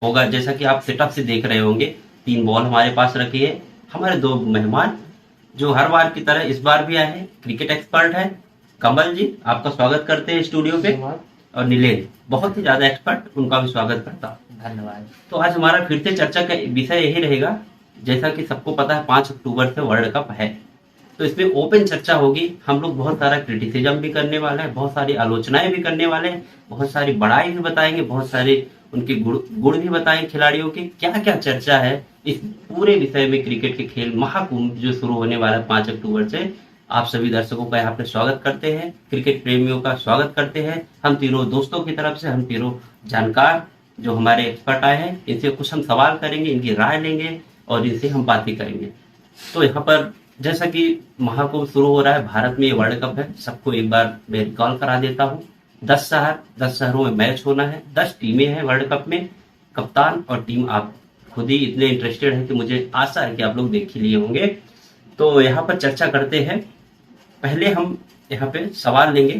होगा। जैसा कि आप सेटअप से देख रहे होंगे, 3 बॉल हमारे पास रखी है। हमारे 2 मेहमान जो हर बार की तरह इस बार भी आए हैं, क्रिकेट एक्सपर्ट है कमल जी, आपका स्वागत करते हैं स्टूडियो पे। धन्यवाद। और नीलेश बहुत ही ज्यादा एक्सपर्ट, उनका भी स्वागत करता हूँ। धन्यवाद। तो आज हमारा फिर से चर्चा का विषय यही रहेगा। जैसा कि सबको पता है 5 अक्टूबर से वर्ल्ड कप है, तो इसमें ओपन चर्चा होगी। हम लोग बहुत सारा क्रिटिसिज्म भी करने वाले हैं, बहुत सारी आलोचनाएं भी करने वाले हैं, बहुत सारी बड़ाई भी बताएंगे, बहुत सारे उनके गुण गुण भी बताएंगे खिलाड़ियों के। क्या क्या चर्चा है इस पूरे विषय में, क्रिकेट के खेल महाकुंभ जो शुरू होने वाला है 5 अक्टूबर से। आप सभी दर्शकों का यहाँ पे स्वागत करते हैं, क्रिकेट प्रेमियों का स्वागत करते हैं। हम तीनों दोस्तों की तरफ से, हम तीनों जानकार जो हमारे एक्सपर्ट आए हैं, इनसे कुछ हम सवाल करेंगे, इनकी राय लेंगे और इनसे हम बातें करेंगे। तो यहाँ पर जैसा कि महाकुंभ शुरू हो रहा है, भारत में ये वर्ल्ड कप है, सबको एक बार मैं रिकॉल करा देता हूँ। 10 शहरों में मैच होना है, 10 टीमें हैं वर्ल्ड कप में। कप्तान और टीम आप खुद ही इतने इंटरेस्टेड हैं कि मुझे आशा है कि आप लोग देख ही लिए होंगे। तो यहाँ पर चर्चा करते हैं। पहले हम यहाँ पे सवाल लेंगे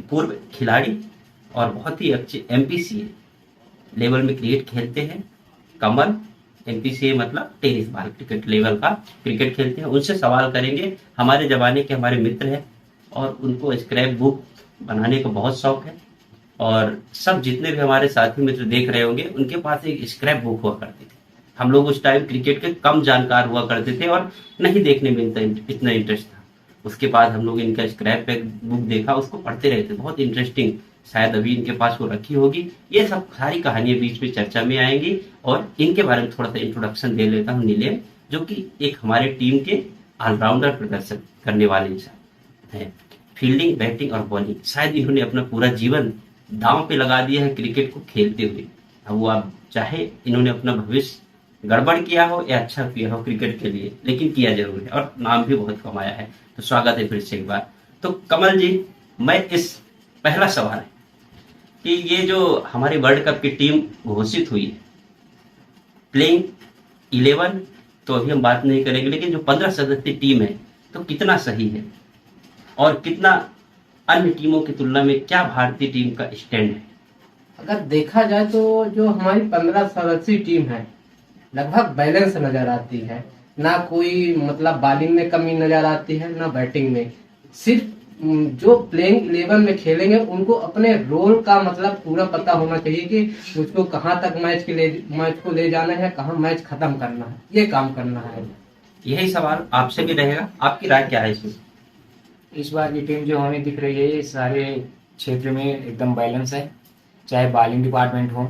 पूर्व खिलाड़ी और बहुत ही अच्छे एमपीसीए लेवल में क्रिकेट खेलते हैं कमल। एमपीसीए मतलब टेनिस बॉल क्रिकेट लेवल का क्रिकेट खेलते हैं, उनसे सवाल करेंगे। हमारे जमाने के हमारे मित्र हैं और उनको स्क्रैप बुक बनाने का बहुत शौक है। और सब जितने भी हमारे साथी मित्र देख रहे होंगे, उनके पास एक स्क्रैप बुक हुआ करती थी। हम लोग उस टाइम क्रिकेट के कम जानकार हुआ करते थे और नहीं देखने में इतना इंटरेस्ट था। उसके बाद हम लोग इनका स्क्रैप बुक देखा, उसको पढ़ते रहते, बहुत इंटरेस्टिंग। शायद अभी इनके पास वो रखी होगी। ये सब सारी कहानियां बीच में चर्चा में आएंगी और इनके बारे में थोड़ा सा इंट्रोडक्शन दे लेता हूँ। नीलेश, जो कि एक हमारे टीम के ऑलराउंडर प्रदर्शन करने वाले इंसान हैं। फील्डिंग, बैटिंग और बॉलिंग, शायद इन्होंने अपना पूरा जीवन दांव पे लगा दिया है क्रिकेट को खेलते हुए। अब वो आप चाहे इन्होंने अपना भविष्य गड़बड़ किया हो या अच्छा किया हो क्रिकेट के लिए, लेकिन किया जरूर है और नाम भी बहुत कमाया है। तो स्वागत है फिर से एक बार। तो कमल जी, मैं इस पहला सवाल है कि ये जो हमारी वर्ल्ड कप की टीम घोषित हुई है, प्लेइंग 11, तो अभी हम बात नहीं करेंगे, लेकिन जो 15 सदस्यीय टीम है, तो कितना सही है और कितना अन्य टीमों की तुलना में क्या भारतीय टीम का स्टैंड है? अगर देखा जाए तो जो हमारी 15 सदस्यीय टीम है, लगभग बैलेंस नजर आती है। ना कोई मतलब बॉलिंग में कमी नजर आती है, ना बैटिंग में। सिर्फ जो प्लेइंग 11 में खेलेंगे उनको अपने रोल का मतलब पूरा पता होना चाहिए कि मुझको कहाँ तक मैच को ले जाना है, कहाँ मैच खत्म करना है, ये काम करना है। यही सवाल आपसे भी रहेगा, आपकी राय क्या है इसमें? इस बार की टीम जो हमें दिख रही है, ये सारे क्षेत्र में एकदम बैलेंस है। चाहे बॉलिंग डिपार्टमेंट हो,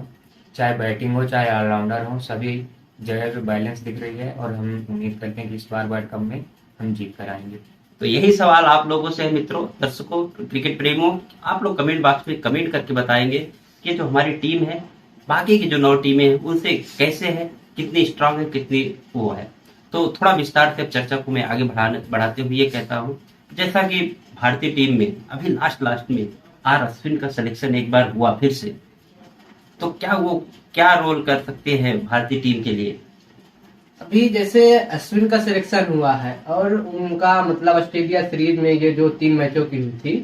चाहे बैटिंग हो, चाहे ऑलराउंडर हो, सभी जगह बैलेंस दिख रही है और हम उम्मीद करते हैं कि इस बार वर्ल्ड कप में हम जीत कर आएंगे। तो यही सवाल आप लोगों से है मित्रों, दर्शकों, क्रिकेट प्रेमियों। आप लोग कमेंट बॉक्स में कमेंट करके बताएंगे कि जो हमारी टीम है, बाकी की जो 9 टीमें हैं, उनसे कैसे है, कितनी स्ट्रांग है, कितनी वो है। तो थोड़ा विस्तार से चर्चा को मैं आगे बढ़ाते हुए ये कहता हूँ, जैसा कि भारतीय टीम में अभी लास्ट में आर अश्विन का सिलेक्शन एक बार हुआ फिर से, तो क्या वो क्या रोल कर सकते हैं भारतीय टीम के लिए? अभी जैसे अश्विन का सिलेक्शन हुआ है और उनका मतलब ऑस्ट्रेलिया सीरीज में ये जो 3 मैचों की हुई थी,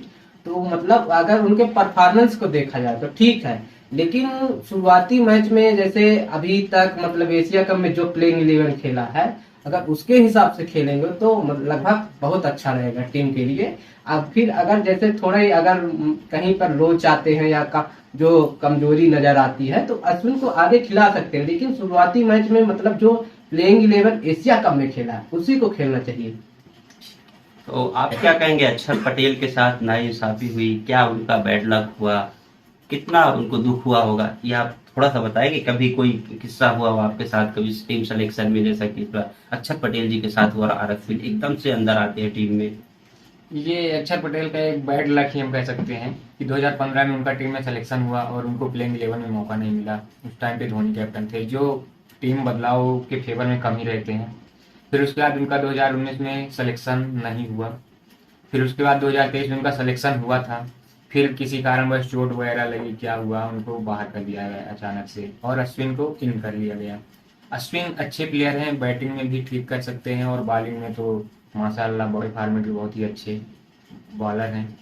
तो मतलब अगर उनके परफॉर्मेंस को देखा जाए तो ठीक है। लेकिन शुरुआती मैच में जैसे अभी तक मतलब एशिया कप में जो प्लेइंग 11 खेला है, अगर उसके हिसाब से खेलेंगे तो लगभग बहुत अच्छा रहेगा टीम के लिए। अब फिर अगर जैसे थोड़ा ही अगर कहीं पर लोच आते हैं या जो कमजोरी नजर आती है, तो अश्विन को आगे खिला सकते हैं। लेकिन शुरुआती मैच में मतलब जो प्लेइंग 11 एशिया कप में खेला है, उसी को खेलना चाहिए। तो आप क्या कहेंगे, अक्षर पटेल के साथ नाइंसाफी हुई, क्या उनका बैड लक हुआ, कितना उनको दुख हुआ होगा, ये आप थोड़ा सा बताएंगे? कभी कोई किस्सा हुआ हो आपके साथ कभी टीम सिलेक्शन में, जैसा कि अक्षर पटेल जी के साथ हुआ, आर अश्विन एकदम से अंदर आते हैं टीम में? ये अक्षर पटेल का एक बैड लक ही हम कह सकते हैं कि 2015 में उनका टीम में सिलेक्शन हुआ और उनको प्लेइंग 11 में मौका नहीं मिला। उस टाइम पे धोनी कैप्टन थे, जो टीम बदलाव के फेवर में कम ही रहते हैं। फिर उसके बाद उनका 2019 में सिलेक्शन नहीं हुआ। फिर उसके बाद 2023 में उनका सिलेक्शन हुआ था, फिर किसी कारणवश चोट वगैरह लगी, क्या हुआ, उनको बाहर कर दिया गया अचानक से और अश्विन को इन कर लिया गया। अश्विन अच्छे प्लेयर हैं, बैटिंग में भी ठीक कर सकते हैं और बॉलिंग में तो माशाल्लाह बॉडी फॉर्मेट भी बहुत ही अच्छे बॉलर हैं।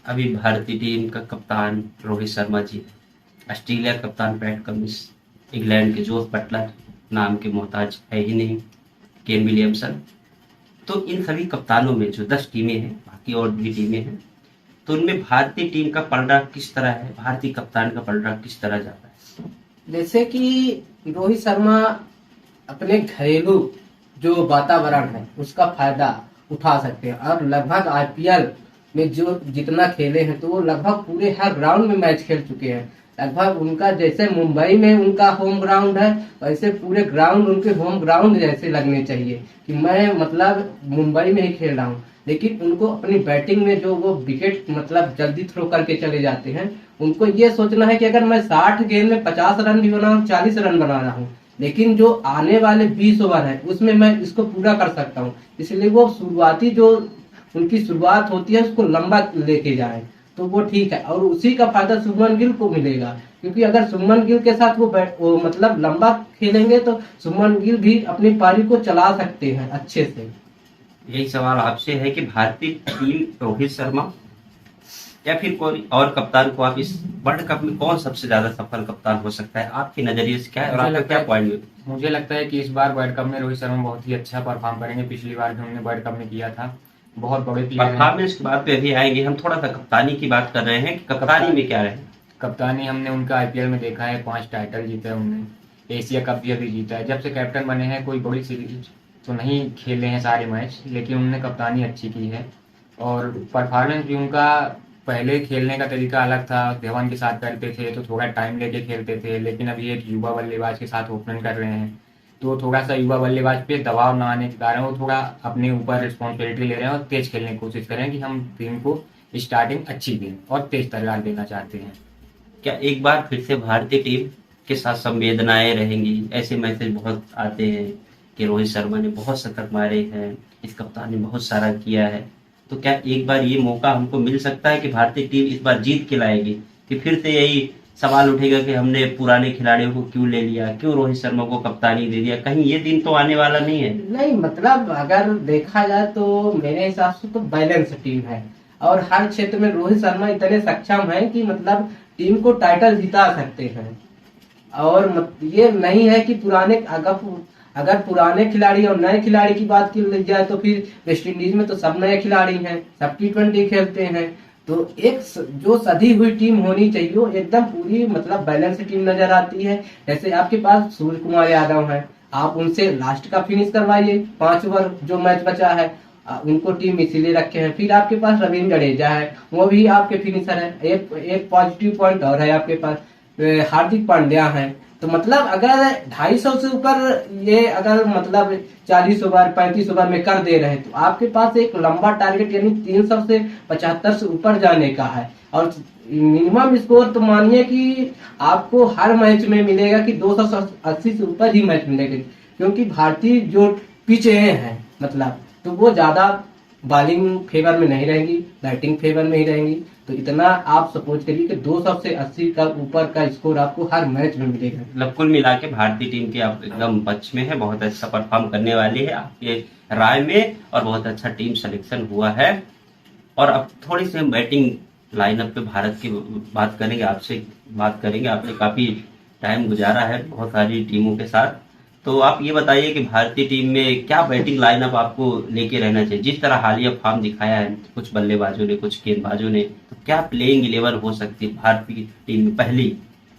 अभी भारतीय टीम का कप्तान रोहित शर्मा जी है। ऑस्ट्रेलिया कप्तान पैट कमिंस, इंग्लैंड के जोस बटलर, नाम के मोहताज है ही नहीं, केन विलियमसन। तो इन सभी कप्तानों में जो 10 टीमें हैं, बाकी और भी टीमें हैं, तो उनमें भारतीय टीम का पलड़ा किस तरह है, भारतीय कप्तान का पलड़ा किस तरह जाता है? जैसे कि रोहित शर्मा अपने घरेलू जो वातावरण है उसका फायदा उठा सकते हैं, और लगभग आईपीएल में जो जितना खेले हैं तो वो लगभग पूरे हर ग्राउंड में मैच खेल चुके हैं। लगभग उनका जैसे मुंबई में उनका होम ग्राउंड है, वैसे पूरे ग्राउंड उनके होम ग्राउंड जैसे लगने चाहिए कि मैं मतलब मुंबई में ही खेल रहा हूँ। लेकिन उनको अपनी बैटिंग में जो वो विकेट मतलब जल्दी थ्रो करके चले जाते हैं, उनको ये सोचना है कि अगर मैं 60 गेंद में 50 रन भी बनाऊं, 40 रन बना रहा हूँ, लेकिन जो आने वाले 20 ओवर है उसमें मैं इसको पूरा कर सकता हूँ। इसलिए वो शुरुआती जो उनकी शुरुआत होती है उसको लंबा लेके जाए तो वो ठीक है, और उसी का फायदा शुभमन गिल को मिलेगा। क्योंकि अगर शुभमन गिल के साथ वो मतलब लंबा खेलेंगे तो शुभमन गिल भी अपनी पारी को चला सकते हैं अच्छे से। यही सवाल आपसे है कि भारतीय टीम रोहित शर्मा या फिर कोई और कप्तान को आप इस वर्ल्ड कप में कौन सबसे ज्यादा सफल कप्तान हो सकता है, आपके नजरिए से क्या है और मुझे आपका लगता क्या है पॉइंट? मुझे लगता है कि इस बार वर्ल्ड कप में रोहित शर्मा बहुत ही अच्छा परफॉर्म करेंगे। पिछली बार भी उन्होंने वर्ल्ड कप में किया था। बहुत बड़े प्लेयर हैं। परफॉर्मेंस की बात पे अभी आएंगे, हम थोड़ा सा कप्तानी की बात कर रहे हैं कि कप्तानी में क्या रहे। कप्तानी हमने उनका आईपीएल में देखा है, 5 टाइटल जीते हैं उन्होंने, एशिया कप भी अभी जीता है। जब से कैप्टन बने हैं कोई बड़ी सीरीज तो नहीं खेले हैं सारे मैच, लेकिन उन्होंने कप्तानी अच्छी की है। और परफॉर्मेंस भी उनका, पहले खेलने का तरीका अलग था, धवन के साथ करते थे तो थोड़ा टाइम लेके खेलते थे, लेकिन अभी एक युवा बल्लेबाज के साथ ओपनिंग कर रहे हैं तो थोड़ा सा युवा बल्लेबाज पे दबाव ना आने के कारण वो थोड़ा अपने ऊपर रिस्पॉन्सिबिलिटी ले रहे हैं और तेज खेलने की कोशिश कर रहे हैं कि हम टीम को स्टार्टिंग अच्छी दें और तेज तर्रार देना चाहते हैं। क्या एक बार फिर से भारतीय टीम के साथ संवेदनाएं रहेंगी? ऐसे मैसेज बहुत आते हैं कि रोहित शर्मा ने बहुत शतक मारे हैं, इस कप्तान ने बहुत सारा किया है, तो क्या एक बार ये मौका हमको मिल सकता है कि भारतीय टीम इस बार जीत के लाएगी? कि फिर से यही सवाल उठेगा कि हमने पुराने खिलाड़ियों को क्यों ले लिया, क्यों रोहित शर्मा को कप्तानी दे दिया? कहीं ये दिन तो आने वाला नहीं है? नहीं, मतलब अगर देखा जाए तो मेरे हिसाब से तो बैलेंस टीम है, और हर क्षेत्र में रोहित शर्मा इतने सक्षम है कि मतलब टीम को टाइटल जिता सकते हैं। और ये नहीं है कि अगर पुराने खिलाड़ी और नए खिलाड़ी की बात की जाए तो फिर वेस्ट इंडीज में तो सब नए खिलाड़ी हैं, सब T20 खेलते हैं। तो एक जो सधी हुई टीम होनी चाहिए, वो एकदम पूरी मतलब बैलेंस टीम नजर आती है। जैसे आपके पास सूर्य कुमार यादव है, आप उनसे लास्ट का फिनिश करवाइए, 5 ओवर जो मैच बचा है उनको टीम इसीलिए रखे हैं। फिर आपके पास रविंद्र जडेजा है, वो भी आपके फिनिशर है। एक पॉजिटिव पॉइंट और है आपके पास, हार्दिक पांड्या है। तो मतलब अगर 250 से ऊपर ये अगर मतलब 40 ओवर 35 ओवर में कर दे रहे तो आपके पास एक लंबा टारगेट यानी 300 से 75 से ऊपर जाने का है। और मिनिमम स्कोर तो मानिए कि आपको हर मैच में मिलेगा कि 280 से ऊपर ही मैच मिलेगा, क्योंकि भारतीय जो पिचें हैं मतलब तो वो ज्यादा बॉलिंग फेवर में नहीं रहेंगी, बैटिंग फेवर में ही रहेंगी। तो इतना आप सपोज करिए कि 200 से 80 का ऊपर का स्कोर आपको हर मैच में मिलेगा। मतलब कुल मिला के भारतीय टीम के आप एकदम पक्ष में है, बहुत अच्छा परफॉर्म करने वाली है आपके राय में, और बहुत अच्छा टीम सिलेक्शन हुआ है। और अब थोड़ी सी हम बैटिंग लाइनअप पे भारत की बात करेंगे, आपने काफी टाइम गुजारा है बहुत सारी टीमों के साथ। तो आप ये बताइए कि भारतीय टीम में क्या बैटिंग लाइनअप आपको लेके रहना चाहिए? जिस तरह हालिया फॉर्म दिखाया है कुछ बल्लेबाजों ने, कुछ गेंदबाजों ने, तो क्या प्लेइंग 11 हो सकती है भारतीय टीम में? पहली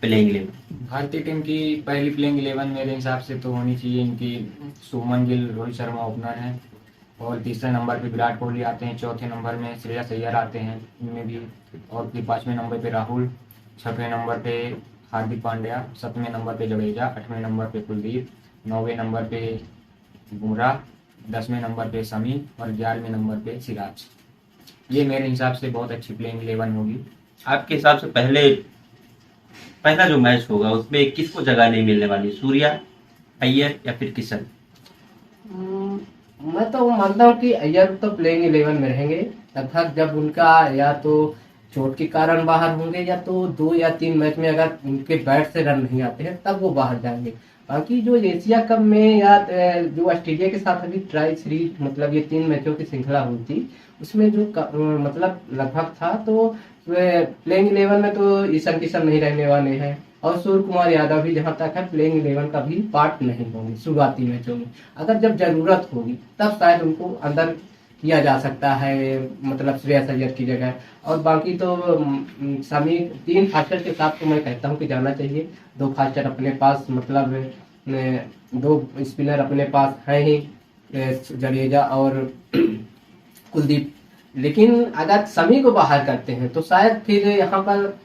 प्लेइंग 11 भारतीय टीम की पहली प्लेइंग 11 मेरे हिसाब से तो होनी चाहिए इनकी शुभमन गिल, रोहित शर्मा ओपनर हैं, और तीसरे नंबर पे विराट कोहली आते हैं, चौथे नंबर में श्रेयस अय्यर आते हैं इनमें भी, और फिर 5वें नंबर पे राहुल, 6वें नंबर पे हार्दिक पांड्या, 7वें नंबर पे जडेजा, 8वें नंबर पे कुलदीप, 9वें नंबर पे बुमराह, 10वें नंबर पे शमी और 11वें नंबर पे सिराज। ये मेरे हिसाब से बहुत अच्छी प्लेइंग 11 होगी। आपके हिसाब से पहला जो मैच होगा उसमें किसको जगह नहीं मिलने वाली, सूर्या, अय्यर या फिर किशन? मैं तो मानता हूँ कि अय्यर तो प्लेइंग 11 में रहेंगे लगभग। जब उनका या तो चोट के कारण बाहर होंगे या तो 2 या 3 मैच में अगर उनके बैट से रन नहीं आते हैं तब वो बाहर जाएंगे। बाकी जो एशिया कप में या जो ऑस्ट्रेलिया के साथ अभी ट्राई सीरीज मतलब ये 3 मैचों की श्रृंखला हुई थी, उसमें जो मतलब लगभग था तो प्लेइंग 11 में तो ईशान किशन नहीं रहने वाले हैं और सूर्य कुमार यादव भी जहां तक है प्लेइंग 11 का भी पार्ट नहीं होंगे शुरुआती मैचों में। अगर जब जरूरत होगी तब शायद उनको अंदर किया जा सकता है, मतलब श्रेयस अय्यर की जगह। और बाकी तो शमी 3 फास्टर के साथ तो मैं कहता हूँ कि जाना चाहिए। 2 फास्टर अपने पास, मतलब 2 स्पिनर अपने पास है ही, जडेजा और कुलदीप। लेकिन अगर शमी को बाहर करते हैं तो शायद फिर यहाँ पर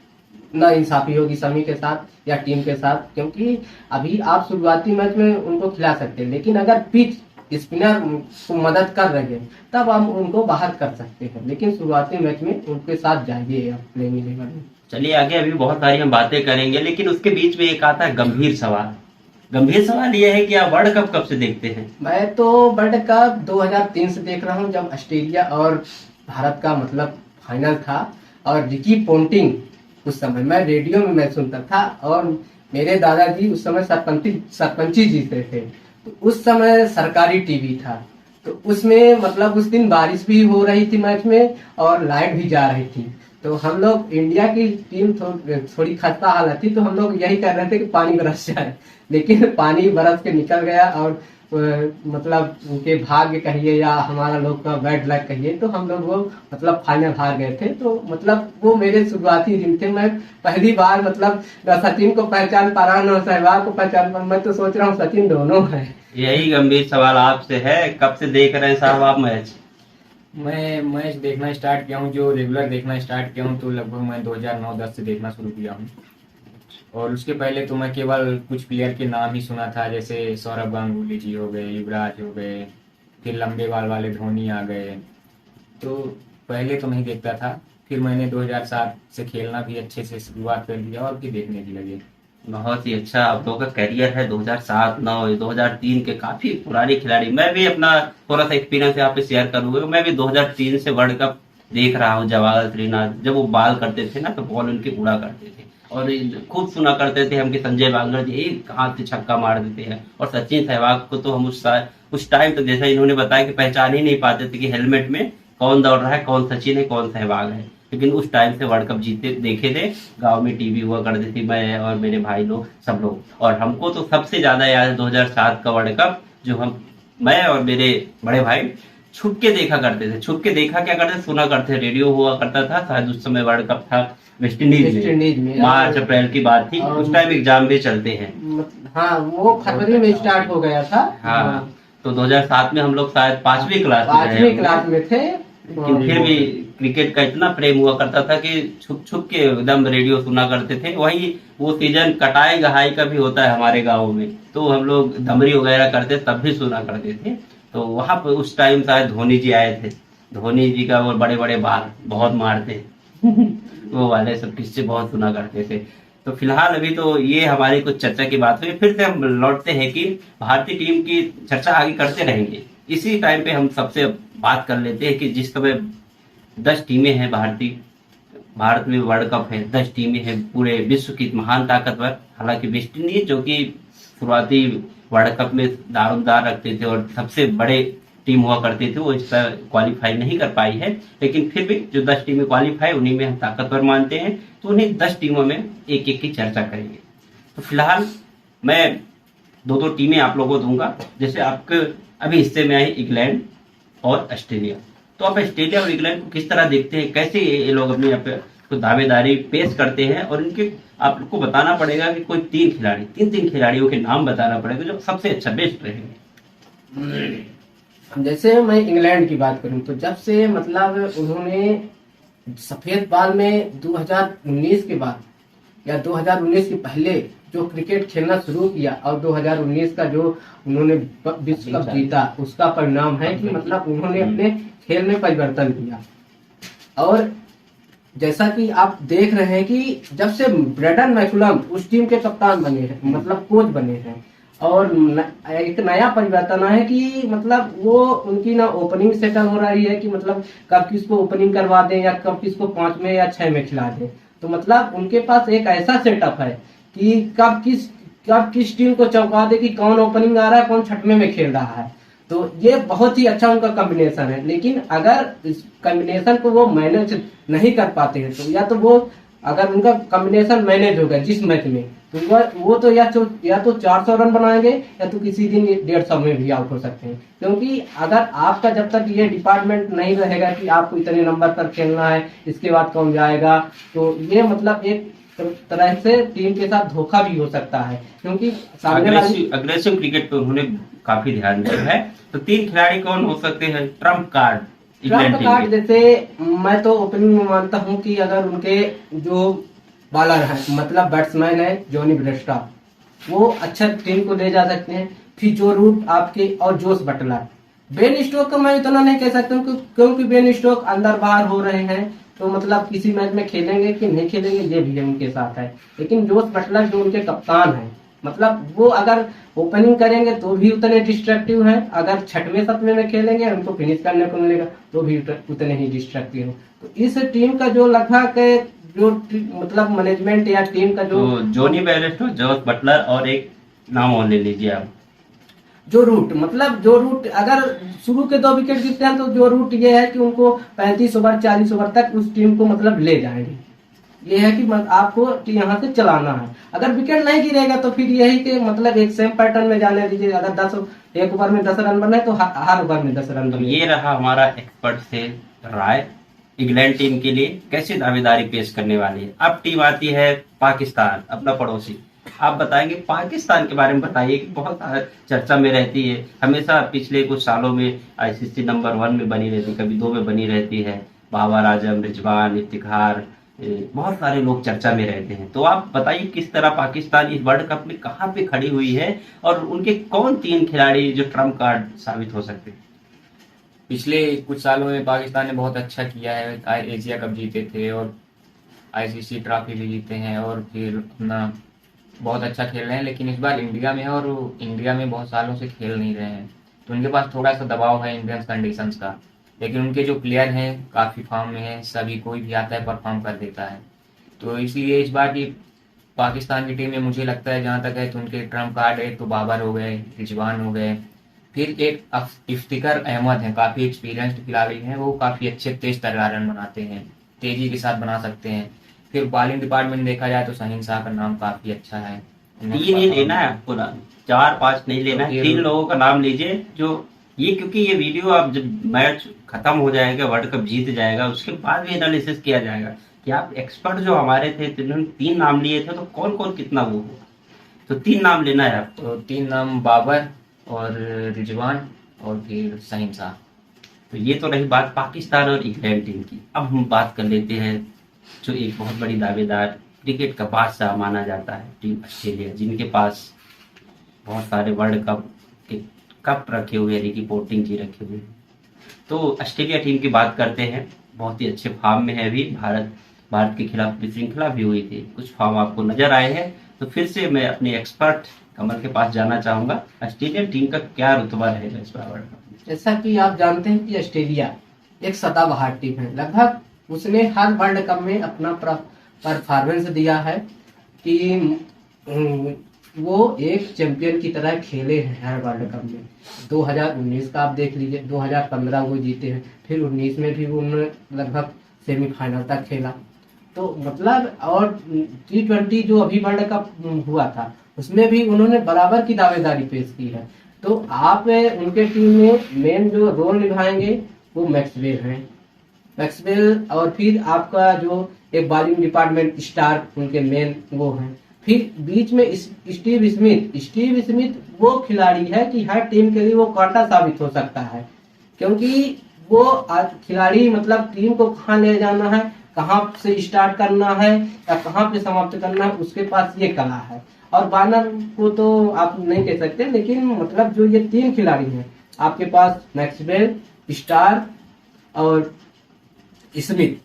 ना इंसाफी होगी शमी के साथ या टीम के साथ, क्योंकि अभी आप शुरुआती मैच में उनको खिला सकते हैं, लेकिन अगर पिच स्पिनर को मदद कर रहे हैं तब हम उनको बाहर कर सकते हैं। लेकिन शुरुआती मैच में उनके साथ जाइए आप प्लेइंग 11 में। चलिए आगे अभी बहुत सारी हम बातें करेंगे, लेकिन उसके बीच में एक आता है गंभीर सवाल। गंभीर सवाल यह है कि आप वर्ल्ड कप कब से देखते हैं? मैं तो वर्ल्ड कप 2003 से देख रहा हूँ, जब ऑस्ट्रेलिया और भारत का मतलब फाइनल था और रिकी पोंटिंग, उस समय मैं रेडियो में मैं सुनता था और मेरे दादाजी उस समय सरपंची जीते थे, तो उस समय सरकारी टीवी था, तो उसमें मतलब उस दिन बारिश भी हो रही थी मैच में और लाइट भी जा रही थी, तो हम लोग इंडिया की टीम थोड़ी खस्ता हालत थी, तो हम लोग यही कर रहे थे कि पानी बरस जाए, लेकिन पानी बरस के निकल गया और मतलब उनके भाग्य कहिए या हमारा लोग का बैड लक कहिए, तो हम लोग वो मतलब फाइनल हार गए थे। तो मतलब वो मेरे शुरुआती दिन थे, मैं पहली बार मतलब न सचिन को पहचान पा रहा न सहवाग को पहचान पा, मैं तो सोच रहा हूँ सचिन दोनों है। यही गंभीर सवाल आपसे है, कब से देख रहे हैं साहब आप मैच? मैं मैच देखना स्टार्ट किया हूँ, जो रेगुलर देखना स्टार्ट किया हूँ तो लगभग मैं 2009-10 से देखना शुरू किया हूँ। और उसके पहले तो मैं केवल कुछ प्लेयर के नाम ही सुना था, जैसे सौरभ गांगुली जी हो गए, युवराज हो गए, फिर लंबे बाल वाले धोनी आ गए, तो पहले तो नहीं देखता था। फिर मैंने 2007 से खेलना भी अच्छे से शुरुआत कर दिया और फिर देखने भी लगे। बहुत ही अच्छा आप लोगों का करियर है। 2007, 9, 2003 के काफी पुराने खिलाड़ी। मैं भी अपना थोड़ा सा एक्सपीरियंस यहाँ पे शेयर करूंगा। मैं भी 2003 से वर्ल्ड कप देख रहा हूँ। जवाहर श्रीनाथ जब वो बाल करते थे ना तो बॉल उनके उड़ा करते थे और खूब सुना करते थे हम कि संजय बांगर जी एक हाथ से छक्का मार देते हैं। और सचिन सहवाग को तो हम उस टाइम तो जैसा इन्होंने बताया कि पहचान ही नहीं पाते थे कि हेलमेट में कौन दौड़ रहा है, कौन सचिन है, कौन सहवाग है। लेकिन उस टाइम से वर्ल्ड कप जीते देखे थे। गांव में टीवी हुआ करती थी, मैं और मेरे भाई लोग सब लोग। और हमको तो सबसे ज्यादा याद है 2007 का वर्ल्ड कप, जो मैं और मेरे बड़े भाई छुप के देखा करते थे। छुप के देखा क्या करते, सुना करते, रेडियो हुआ करता था। शायद उस समय वर्ल्ड कप था वेस्ट इंडीज में, मार्च अप्रैल की बात थी। उस टाइम एग्जाम भी चलते हैं। हाँ, वो फरवरी में स्टार्ट हो गया था। हाँ, तो 2007 में हम लोग शायद 5वीं क्लास में थे। लेकिन फिर भी क्रिकेट का इतना प्रेम हुआ करता था कि छुप छुप के एकदम रेडियो सुना करते थे। वही वो सीजन कटाई गहाई का भी होता है हमारे गाँव में, तो हम लोग दमरी वगैरह करते तब भी सुना करते थे। तो वहां पर उस टाइम शायद धोनी जी आए थे। धोनी जी का वो बड़े बड़े बाल बहुत मारते वो वाले सब किस्से बहुत सुना करते थे। तो फिलहाल अभी तो ये हमारी कुछ चर्चा की बात हुई। फिर से हम लौटते हैं कि भारतीय टीम की चर्चा आगे करते रहेंगे। इसी टाइम पे हम सबसे बात कर लेते हैं कि जिस समय 10 टीमें हैं भारत में वर्ल्ड कप है, 10 टीमें हैं पूरे विश्व की महान ताकतवर। हालांकि वेस्ट इंडीज जो कि शुरुआती वर्ल्ड कप में दारोमदार रखते थे और सबसे बड़े टीम हुआ करती थी, वो इस पर क्वालिफाई नहीं कर पाई है। लेकिन फिर भी जो 10 टीमें क्वालिफाई उन्हीं में हम ताकतवर मानते हैं, तो उन्हीं 10 टीमों में एक एक की चर्चा करेंगे। तो फिलहाल मैं 2 टीमें आप लोगों को दूंगा। जैसे आपके अभी हिस्से में आई इंग्लैंड और ऑस्ट्रेलिया, तो आप ऑस्ट्रेलिया और इंग्लैंड को किस तरह देखते हैं, कैसे ये लोग अपनी तो दावेदारी पेश करते हैं? और इनके आपको बताना पड़ेगा कि कोई 3 खिलाड़ियों के नाम बताना पड़ेगा जो सबसे अच्छा बेस्ट रहेंगे। जैसे मैं इंग्लैंड की बात करूं तो जब से मतलब उन्होंने सफेद बाल में 2019 के बाद या 2019 के पहले जो क्रिकेट खेलना शुरू किया और 2019 का जो उन्होंने विश्व कप जीता, उसका परिणाम है कि मतलब उन्होंने अपने खेल में परिवर्तन किया। और जैसा कि आप देख रहे हैं कि जब से ब्रेंडन मैकुलम उस टीम के कप्तान बने हैं, मतलब कोच बने हैं, और एक नया परिवर्तन है कि मतलब वो उनकी ना ओपनिंग सेटल हो रही है कि मतलब कब किसको ओपनिंग करवा दें या कब किसको 5 में या 6 में खिला दें। तो मतलब उनके पास एक ऐसा सेटअप है कि कब किस टीम को चौंका दे कि कौन ओपनिंग आ रहा है, कौन छठवें में खेल रहा है। तो ये बहुत ही अच्छा उनका कॉम्बिनेशन है। लेकिन अगर इस कॉम्बिनेशन को वो मैनेज नहीं कर पाते हैं तो या तो वो अगर उनका कॉम्बिनेशन मैनेज होगा जिस मैच में तो वो तो या तो 400 रन बनाएंगे या तो किसी दिन 150 में भी आउट हो सकते हैं। क्योंकि अगर आपका जब तक ये डिपार्टमेंट नहीं रहेगा कि आपको इतने नंबर पर खेलना है इसके बाद कौन जाएगा, तो ये मतलब एक तरह से टीम के साथ धोखा भी हो सकता है। क्योंकि सामने वाली अग्रेसिव क्रिकेट पे उन्होंने काफी ध्यान दिया है। तो 3 खिलाड़ी कौन हो सकते हैं Trump card England Trump team card, के? जैसे मैं तो ओपनिंग में मानता हूं कि अगर उनके जो बॉलर है मतलब बैट्समैन है जॉनी ब्रेस्टा, वो अच्छा टीम को ले जा सकते हैं। फिर जो रूट आपके और जोस बटलर, बेन स्टोक का मैं इतना नहीं कह सकता हूं क्योंकि बेन स्टोक अंदर बाहर हो रहे हैं तो मतलब किसी मैच में खेलेंगे कि नहीं खेलेंगे ये भी उनके साथ है। लेकिन जोस बटलर जो उनके कप्तान है मतलब वो अगर ओपनिंग करेंगे तो भी उतने डिस्ट्रक्टिव है, अगर छठवें सतवें में खेलेंगे उनको फिनिश करने को मिलेगा तो भी उतने ही डिस्ट्रक्टिव हो। तो इस टीम का जो लगभग जो मतलब मैनेजमेंट या टीम का जो तो जोनी बेयरस्टो, जोस बटलर और एक नाम और ले लीजिए आप। जो रूट अगर शुरू के 2 विकेट गिरते हैं तो जो रूट ये है कि उनको 35 ओवर 40 ओवर तक उस टीम को मतलब ले जाएंगे। ये है कि आपको यहाँ से चलाना है। अगर विकेट नहीं गिरेगा तो फिर यही कि मतलब एक सेम पैटर्न में जाने दीजिए। अगर एक ओवर में 10 रन बने तो हर ओवर में 10 रन तो बने। ये रहा हमारा एक्सपर्ट से राय इंग्लैंड टीम के लिए कैसे दावेदारी पेश करने वाली है। अब टीम आती है पाकिस्तान, अपना पड़ोसी। आप बताएंगे पाकिस्तान के बारे में, बताइए कि बहुत चर्चा में रहती है हमेशा। पिछले कुछ सालों में आईसीसी नंबर 1 में बनी रहती, कभी 2 में बनी रहती है। बाबर आजम, रिजवान, इफ्तिखार, बहुत सारे लोग चर्चा में रहते हैं। तो आप बताइए किस तरह पाकिस्तान इस वर्ल्ड कप में कहाँ पे खड़ी हुई है और उनके कौन 3 खिलाड़ी जो ट्रम्प कार्ड साबित हो सकते हैं। पिछले कुछ सालों में पाकिस्तान ने बहुत अच्छा किया है। एशिया कप जीते थे और आईसीसी ट्रॉफी भी जीते हैं और फिर अपना बहुत अच्छा खेल रहे हैं। लेकिन इस बार इंडिया में है और इंडिया में बहुत सालों से खेल नहीं रहे हैं तो उनके पास थोड़ा सा दबाव है इंडियन कंडीशंस का। लेकिन उनके जो प्लेयर हैं काफ़ी फॉर्म में हैं, सभी कोई भी आता है परफॉर्म कर देता है। तो इसलिए इस बार की पाकिस्तान की टीम में मुझे लगता है जहाँ तक है तो उनके ट्रम्प कार्ड है तो बाबर हो गए, रिजवान हो गए, फिर एक इफ्तिकार अहमद हैं, काफ़ी एक्सपीरियंस्ड खिलाड़ी हैं, वो काफ़ी अच्छे तेज तर्रार रन बनाते हैं, तेजी के साथ बना सकते हैं। फिर बॉलिंग डिपार्टमेंट देखा जाए तो शाहीन शाह का नाम काफ़ी अच्छा है। 3 ही लेना है आपको ना, 4-5 नहीं लेना है, 3 लोगों का नाम लीजिए जो ये, क्योंकि ये वीडियो आप जब मैच खत्म हो जाएगा, वर्ल्ड कप जीत जाएगा, उसके बाद भी एनालिसिस किया जाएगा कि आप एक्सपर्ट जो हमारे थे जिन्होंने 3 नाम लिए थे तो कौन कौन कितना वो हुआ। तो 3 नाम लेना है आपको। तो 3 नाम बाबर और रिजवान और फिर शाहीन शाह। तो ये तो रही बात पाकिस्तान और इंग्लैंड टीम की। अब हम बात कर लेते हैं जो एक बहुत बड़ी दावेदार, क्रिकेट का बादशाह माना जाता है, टीम ऑस्ट्रेलिया, जिनके पास बहुत सारे वर्ल्ड कप के कप रखे हुए हैं, रिकी पोंटिंग जी रखे हुए हैं। तो ऑस्ट्रेलिया टीम की बात करते हैं, बहुत ही अच्छे फॉर्म में है अभी। भारत के खिलाफ भी श्रृंखला भी हुई थी, कुछ फॉर्म आपको नजर आए हैं। तो फिर से मैं अपने एक्सपर्ट कमल के पास जाना चाहूंगा, ऑस्ट्रेलियन टीम का क्या रुतबा रहेगा इस बार वर्ल्ड कप में। जैसा कि आप जानते हैं कि ऑस्ट्रेलिया एक सदाबहार टीम है। लगभग उसने हर वर्ल्ड कप में अपना परफॉर्मेंस दिया है कि वो एक चैंपियन की तरह खेले हैं हर वर्ल्ड कप में। 2019 का आप देख लीजिए, 2015 वो जीते हैं, फिर 19 में भी उन्होंने लगभग सेमीफाइनल तक खेला। तो मतलब और T20 जो अभी वर्ल्ड कप हुआ था उसमें भी उन्होंने बराबर की दावेदारी पेश की है। तो आप उनके टीम में मेन जो रोल निभाएंगे वो मैक्सवेल हैं, मैक्सवेल। और फिर आपका जो एक बॉलिंग डिपार्टमेंट स्टार उनके मेन वो हैं। फिर बीच में स्टीव स्मिथ वो खिलाड़ी है कि हर टीम के लिए वो कांटा साबित हो सकता है, क्योंकि वो खिलाड़ी मतलब टीम को कहाँ ले जाना है, कहाँ से स्टार्ट करना है या कहाँ पे समाप्त करना है, उसके पास ये कला है। और वार्नर को तो आप नहीं कह सकते, लेकिन मतलब जो ये 3 खिलाड़ी हैं आपके पास, मैक्सवेल, स्टार और स्मिथ,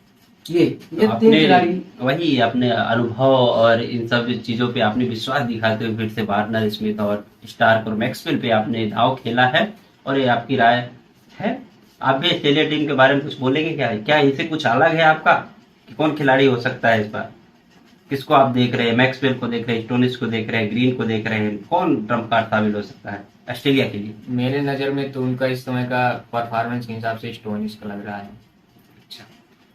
ये 3 खिलाड़ी। वही अपने अनुभव और इन सब चीजों पे आपने विश्वास दिखाते हुए फिर से वार्नर, स्मिथ और स्टार्क और मैक्सवेल पे आपने दाव खेला है और ये आपकी राय है। आप भी ऑस्ट्रेलिया टीम के बारे में कुछ बोलेंगे क्या? क्या इनसे कुछ अलग है आपका कि कौन खिलाड़ी हो सकता है इस बार? किसको आप देख रहे हैं? मैक्सवेल को देख रहे हैं, स्टोनिस को देख रहे हैं, ग्रीन को देख रहे हैं, कौन ट्रम्प कार्ड साबित हो सकता है ऑस्ट्रेलिया के लिए? मेरे नज़र में तो उनका इस समय का परफॉर्मेंस के हिसाब से स्टोनिस का लग रहा है। अच्छा,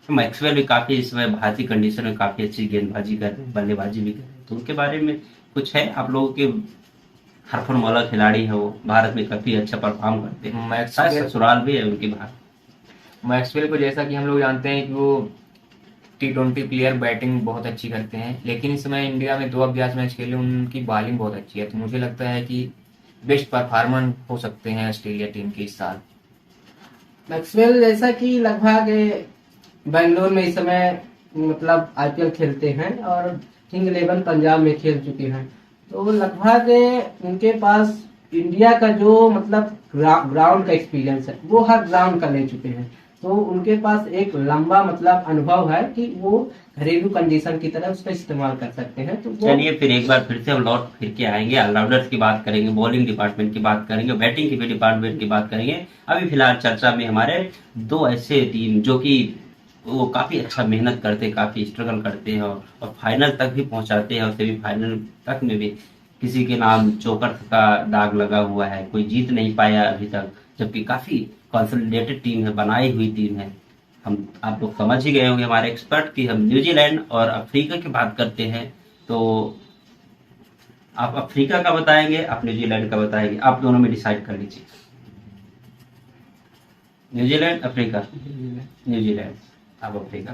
तो मैक्सवेल भी काफी इस समय भारतीय कंडीशन में काफी अच्छी गेंदबाजी कर रहे हैं, बल्लेबाजी भी कर रहे हैं, तो उनके बारे में कुछ है आप लोगों के? हरफनमौला खिलाड़ी है वो, भारत में काफी अच्छा परफॉर्म करते हैं, शायद मैक्सवेल ससुराल भी है उनकी बाहर। मैक्सवेल को जैसा कि हम लोग जानते हैं कि वो T20 प्लेयर बैटिंग बहुत अच्छी करते हैं, लेकिन इस समय इंडिया में 2 अभ्यास मैच खेले, उनकी बॉलिंग बहुत अच्छी है, तो मुझे लगता है कि बेस्ट परफॉर्मर हो सकते हैं ऑस्ट्रेलिया टीम के इस साल। मैक्सवेल जैसा कि लगभग बेंगलोर में इस समय मतलब आईपीएल खेलते हैं और किंग 11 पंजाब में खेल चुके हैं, तो लगभग उनके पास इंडिया का जो मतलब ग्राउंड का एक्सपीरियंस है वो हर ग्राउंड का ले चुके हैं, तो उनके पास एक लंबा मतलब अनुभव है कि वो घरेलू कंडीशन की तरह उसका इस्तेमाल कर सकते हैं। तो वो चलिए फिर एक बार फिर से हम लौट फिर के आएंगे, ऑलराउंडर्स की बात करेंगे, बॉलिंग डिपार्टमेंट की बात करेंगे, बैटिंग की भी डिपार्टमेंट की बात करेंगे। अभी फिलहाल चर्चा में हमारे 2 ऐसे टीम जो कि वो काफी अच्छा मेहनत करते हैं, काफी स्ट्रगल करते हैं और फाइनल तक भी पहुंचाते हैं, और सेमीफाइनल तक में भी किसी के नाम चोकर का दाग लगा हुआ है, कोई जीत नहीं पाया अभी तक, जबकि काफी कंसोलिडेटेड टीम है, बनाई हुई टीम है। हम आप लोग समझ ही गए होंगे हमारे एक्सपर्ट कि हम न्यूजीलैंड और अफ्रीका की बात करते हैं, तो आप अफ्रीका का बताएंगे, आप न्यूजीलैंड का बताएंगे, आप दोनों में डिसाइड कर लीजिए। New Zealand Africa? न्यूजीलैंड। आप अफ्रीका?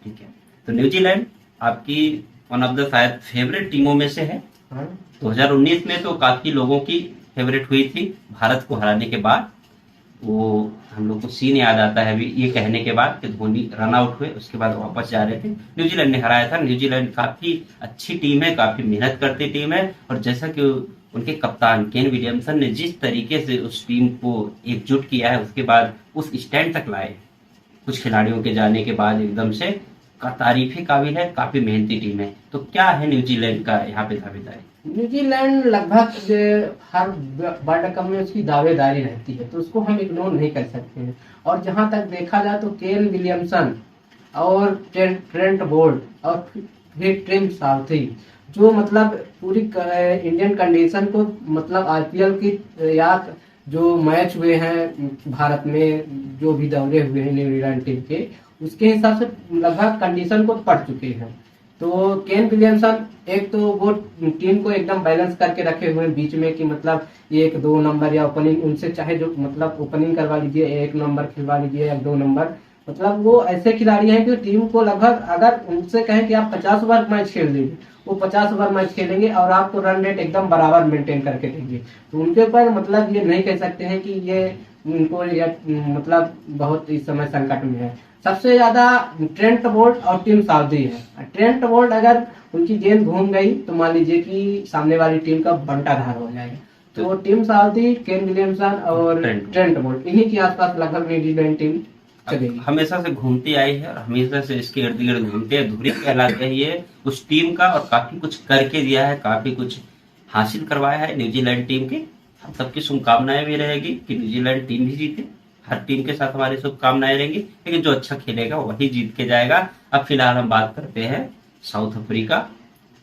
ठीक है, तो न्यूजीलैंड आपकी वन ऑफ द शायद फेवरेट टीमों में से है। हाँ, 2019 में तो काफी लोगों की फेवरेट हुई थी, भारत को हराने के बाद। वो हम लोग को सीन याद आता है अभी ये कहने के बाद कि धोनी रन आउट हुए, उसके बाद वापस जा रहे थे, न्यूजीलैंड ने हराया था। न्यूजीलैंड काफी अच्छी टीम है, काफी मेहनत करती टीम है, और जैसा कि उनके कप्तान केन विलियमसन ने जिस तरीके से उस टीम को एकजुट किया है, उसके बाद उस स्टैंड तक लाए, कुछ खिलाड़ियों के जाने के बाद एकदम से का तारीफी काबिल है, काफी मेहनती टीम है। तो क्या है न्यूजीलैंड का यहाँ पे दावेदारी? न्यूजीलैंड लगभग हर वर्ल्ड कप में उसकी दावेदारी रहती है, तो उसको हम इग्नोर नहीं कर सकते हैं। और जहां तक देखा जाए तो केन विलियमसन और ट्रेंट बोल्ट और फिर टिम साउथी जो मतलब पूरी इंडियन कंडीशन को मतलब आईपीएल की या जो मैच हुए हैं भारत में जो भी दौरे हुए हैं न्यूजीलैंड टीम के, उसके हिसाब से लगभग कंडीशन को पढ़ चुके हैं। तो केन विलियमसन एक तो वो टीम को एकदम बैलेंस करके रखे हुए हैं बीच में कि मतलब 1-2 नंबर या ओपनिंग उनसे चाहे जो मतलब ओपनिंग करवा लीजिए, 1 नंबर खिलवा लीजिए या 2 नंबर, मतलब वो ऐसे खिलाड़ी हैं कि टीम को लगभग अगर उनसे कहें कि आप 50 ओवर मैच खेल लीजिए, वो 50 ओवर मैच खेलेंगे और आपको रन रेट एकदम बराबर मेंटेन करके देंगे। तो उनके ऊपर मतलब ये नहीं कह सकते हैं कि ये उनको या मतलब बहुत इस समय संकट में है। सबसे ज्यादा ट्रेंट बोल्ट और टिम साउदी है। ट्रेंट बोल्ट अगर उनकी गेंद घूम गई तो मान लीजिए कि सामने वाली टीम का बंटाधार हो जाएगा। तो टिम साउदी, केन विलियमसन और ट्रेंट बोल्ट, इन्हीं के आसपास लगभग न्यूजीलैंड टीम चलेगी। हमेशा से घूमती आई है और हमेशा से इसके इर्द गिर्द घूमते हैं, धुरी कहलाते हैं ये उस टीम का, और काफी कुछ करके दिया है, काफी कुछ हासिल करवाया है न्यूजीलैंड टीम की। हम सबकी शुभकामनाएं भी रहेगी कि न्यूजीलैंड टीम भी जीते, हर टीम के साथ हमारी शुभकामनाएं रहेंगी, लेकिन जो अच्छा खेलेगा वही जीत के जाएगा। अब फिलहाल हम बात करते हैं साउथ अफ्रीका।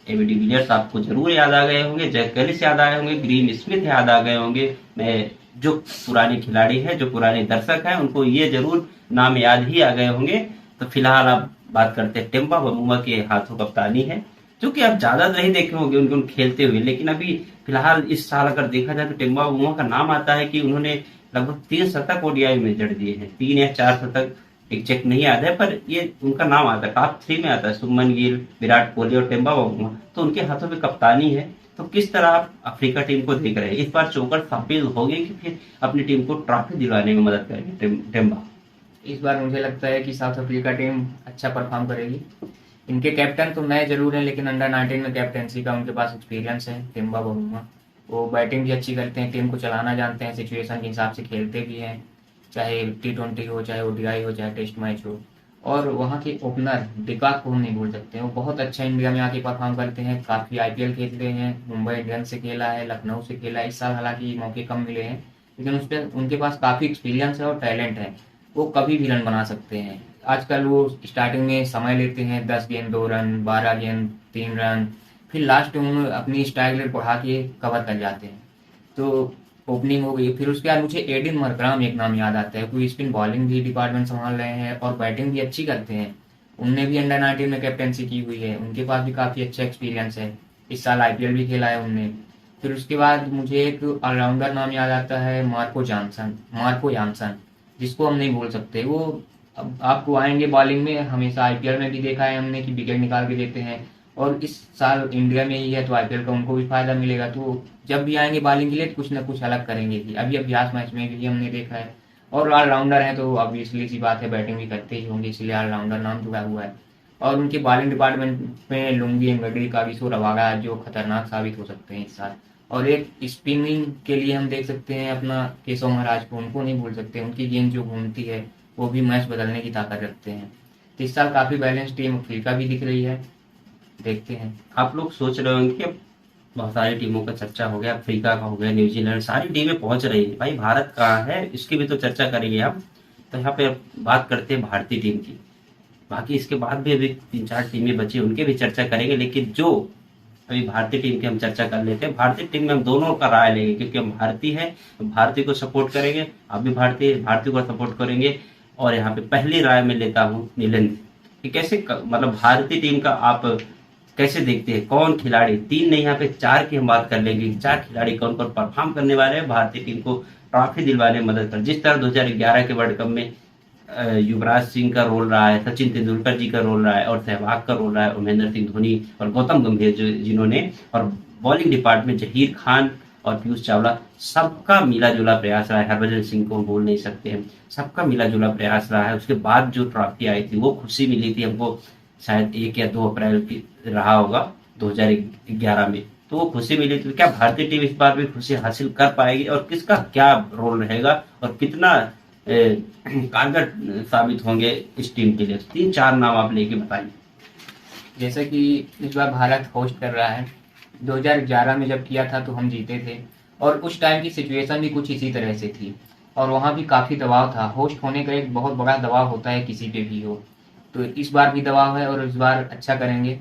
एबी डिविलियर्स आपको जरूर याद आ गए होंगे, जैक कैलिस याद आए होंगे, ग्रीन स्मिथ याद आ गए होंगे। मैं जो पुराने खिलाड़ी हैं, जो पुराने दर्शक हैं, उनको ये जरूर नाम याद ही आ गए होंगे। तो फिलहाल आप बात करते हैं टेम्बा बमुआ के हाथों कप्तानी है, जो कि आप ज्यादा नहीं देखे होंगे उनको खेलते हुए, लेकिन अभी फिलहाल इस साल अगर देखा जाए तो टेम्बा बमुआ का नाम आता है कि उन्होंने लगभग 3 शतक ओडीआई में जड़ दिए हैं, 3 या 4 शतक, एग्जैक्ट नहीं याद है, पर ये उनका नाम आता है, टॉप 3 में आता है। शुभमन गिल, विराट कोहली और टेम्बा बमुआ, तो उनके हाथों में कप्तानी है। तो किस तरह आप अफ्रीका टीम को देख रहे हैं? इस बार चौकर साबित होंगे कि फिर अपनी टीम को ट्रॉफी दिलवाने में मदद करेंगे टेम्बा? इस बार मुझे लगता है कि साउथ अफ्रीका टीम अच्छा परफॉर्म करेगी। इनके कैप्टन तो नए जरूर हैं, लेकिन अंडर 19 में कैप्टनसी का उनके पास एक्सपीरियंस है। टिम्बा बमुआ वो बैटिंग भी अच्छी करते हैं, टीम को चलाना जानते हैं, सिचुएशन के हिसाब से खेलते भी हैं, चाहे T20 हो, चाहे ओडीआई हो, चाहे टेस्ट मैच हो। और वहाँ के ओपनर डिकॉक को हम नहीं भूल सकते हैं, वो बहुत अच्छा इंडिया में आके परफॉर्म करते हैं, काफ़ी आईपीएल खेलते हैं, मुंबई इंडियंस से खेला है, लखनऊ से खेला है। इस साल हालांकि मौके कम मिले हैं, लेकिन उस पर उनके पास काफ़ी एक्सपीरियंस है और टैलेंट है। वो कभी भी रन बना सकते हैं। आजकल वो स्टार्टिंग में समय लेते हैं, 10 गेंद 2 रन, 12 गेंद 3 रन, फिर लास्ट में उन्होंने अपनी स्ट्राइक रेट बढ़ा के कवर कर जाते हैं। तो ओपनिंग हो गई, फिर उसके बाद मुझे एडिन मरकराम एक नाम याद आता है, कोई स्पिन बॉलिंग भी डिपार्टमेंट संभाल रहे हैं और बैटिंग भी अच्छी करते हैं। उनने भी अंडर 19 में कैप्टेंसी की हुई है, उनके पास भी काफ़ी अच्छा एक्सपीरियंस है, इस साल आईपीएल भी खेला है उनने। फिर उसके बाद मुझे एक ऑलराउंडर नाम याद आता है, मार्को जानसन, जिसको हम नहीं बोल सकते। वो अब आपको आएंगे बॉलिंग में, हमेशा आईपीएल में भी देखा है हमने कि विकेट निकाल के देते हैं, और इस साल इंडिया में ही है तो आईपीएल का उनको भी फायदा मिलेगा। तो जब भी आएंगे बॉलिंग के लिए तो कुछ ना कुछ अलग करेंगे ही, अभी अभ्यास मैच में भी हमने देखा है। और ऑलराउंडर है तो ऑब्वियसली सी बात है, बैटिंग भी करते ही होंगे, इसलिए ऑलराउंडर नाम जुड़ा हुआ है। और उनके बॉलिंग डिपार्टमेंट में लुंगी एम्ब्रॉयडरी का भी शोर रवागा, जो खतरनाक साबित हो सकते हैं इस साल। और एक स्पिनिंग के लिए हम देख सकते हैं अपना केशव महाराज को, उनको नहीं भूल सकते, उनकी गेंद जो घूमती है वो भी मैच बदलने की ताकत रखते हैं। तो इस साल काफी बैलेंस टीम अफ्रीका भी दिख रही है, देखते हैं। आप लोग सोच रहे होंगे कि बहुत सारी टीमों का चर्चा हो गया, अफ्रीका का हो गया, न्यूजीलैंड, सारी टीमें पहुंच रही है, भाई भारत कहाँ है, इसकी भी तो चर्चा करेंगे हम। तो यहाँ पे बात करते हैं भारतीय टीम की। बाकी इसके बाद भी अभी 3-4 टीमें बची, उनके भी चर्चा करेंगे, लेकिन जो अभी भारतीय टीम की हम चर्चा कर लेते हैं। भारतीय टीम में हम दोनों का राय लेंगे, क्योंकि हम भारतीय है, भारतीय को सपोर्ट करेंगे, आप भी भारतीय को सपोर्ट करेंगे। और यहाँ पे पहली राय में लेता हूँ नीलेंद्र कि कैसे मतलब भारतीय टीम का आप कैसे देखते हैं, कौन खिलाड़ी, 3 नहीं यहाँ पे 4 की हम बात कर लेंगे, 4 खिलाड़ी कौन कौन परफॉर्म करने वाले हैं भारतीय टीम को ट्रॉफी दिलवाने में मदद कर। जिस तरह 2011 के वर्ल्ड कप में युवराज सिंह का रोल रहा है, सचिन तेंदुलकर जी का रोल रहा है, और सहवाग का रोल रहा है, और महेंद्र सिंह धोनी और गौतम गंभीर जिन्होंने, और बॉलिंग डिपार्टमेंट जहीर खान और पीयूष चावला, सबका मिला जुला प्रयास रहा है। हरभजन सिंह को हम बोल नहीं सकते हैं, सबका मिला जुला प्रयास रहा है। उसके बाद जो ट्रॉफी आई थी वो खुशी मिली थी हमको, शायद 1 या 2 अप्रैल की रहा होगा 2011 में, तो वो खुशी मिली थी। क्या भारतीय टीम इस बार भी खुशी हासिल कर पाएगी, और किसका क्या रोल रहेगा, और कितना कारगर साबित होंगे इस टीम के लिए? 3-4 नाम आप लेके बताइए। जैसे कि इस बार भारत होस्ट कर रहा है, 2011 में जब किया था तो हम जीते थे, और उस टाइम की सिचुएशन भी कुछ इसी तरह से थी, और वहाँ भी काफ़ी दबाव था। होस्ट होने का एक बहुत बड़ा दबाव होता है किसी पे भी हो, तो इस बार भी दबाव है, और इस बार अच्छा करेंगे।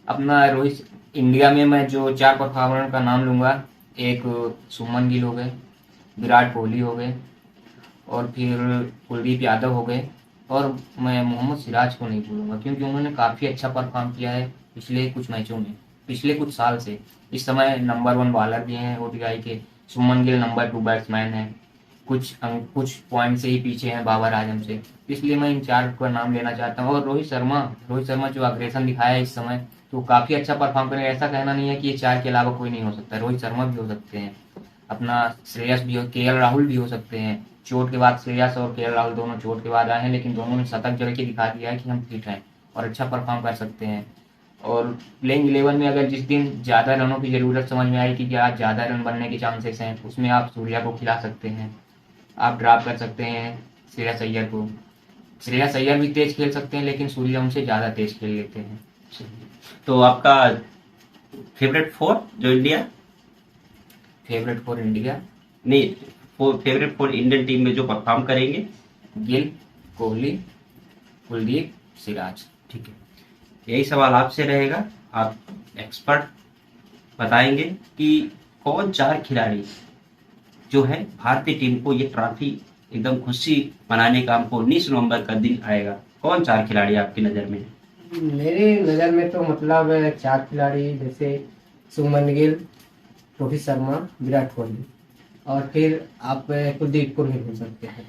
अपना रोहित, इंडिया में मैं जो 4 परफॉर्मर का नाम लूँगा, एक सुमन गिल हो गए, विराट कोहली हो गए, और फिर कुलदीप यादव हो गए, और मैं मोहम्मद सिराज को नहीं भूलूंगा, क्योंकि उन्होंने काफ़ी अच्छा परफॉर्म किया है पिछले कुछ मैचों में, पिछले कुछ साल से। इस समय नंबर 1 बॉलर भी हैं ओडीआई के। सुमन गिल नंबर 2 बैट्समैन है, कुछ पॉइंट से ही पीछे हैं बाबर आजम से, इसलिए मैं इन 4 का नाम लेना चाहता हूँ। और रोहित शर्मा जो अग्रेसन दिखाया है इस समय, तो काफ़ी अच्छा परफॉर्म करेंगे। ऐसा कहना नहीं है कि ये 4 के अलावा कोई नहीं हो सकता, रोहित शर्मा भी हो सकते हैं, अपना श्रेयस भी हो, केएल राहुल भी हो सकते हैं। चोट के बाद श्रेयस और केएल राहुल दोनों चोट के बाद आए हैं, लेकिन दोनों ने शतक जड़ के दिखा दिया है कि हम फिट हैं और अच्छा परफॉर्म कर सकते हैं। और प्लेइंग 11 में अगर जिस दिन ज़्यादा रनों की ज़रूरत समझ में आएगी कि आज ज़्यादा रन बनने के चांसेस हैं, उसमें आप सूर्या को खिला सकते हैं, आप ड्रॉप कर सकते हैं श्रेयस अय्यर को। श्रेयस अय्यर भी तेज खेल सकते हैं, लेकिन सूर्या उनसे ज़्यादा तेज खेल लेते हैं। तो आपका फेवरेट 4 जो इंडिया, फेवरेट फॉर इंडिया नहीं, फेवरेट 4 इंडियन टीम में जो परफॉर्म करेंगे? गिल, कोहली, कुलदीप, सिराज। ठीक है, यही सवाल आपसे रहेगा, आप एक्सपर्ट बताएंगे कि कौन 4 खिलाड़ी जो है भारतीय टीम को ये ट्रॉफी एकदम खुशी मनाने का, हमको 19 नवंबर का दिन आएगा, कौन 4 खिलाड़ी आपकी नज़र में है? मेरे नज़र में तो मतलब 4 खिलाड़ी, जैसे सुमन गिल, रोहित शर्मा, विराट कोहली, और फिर आप कुलदीप को नहीं भूल सकते हैं।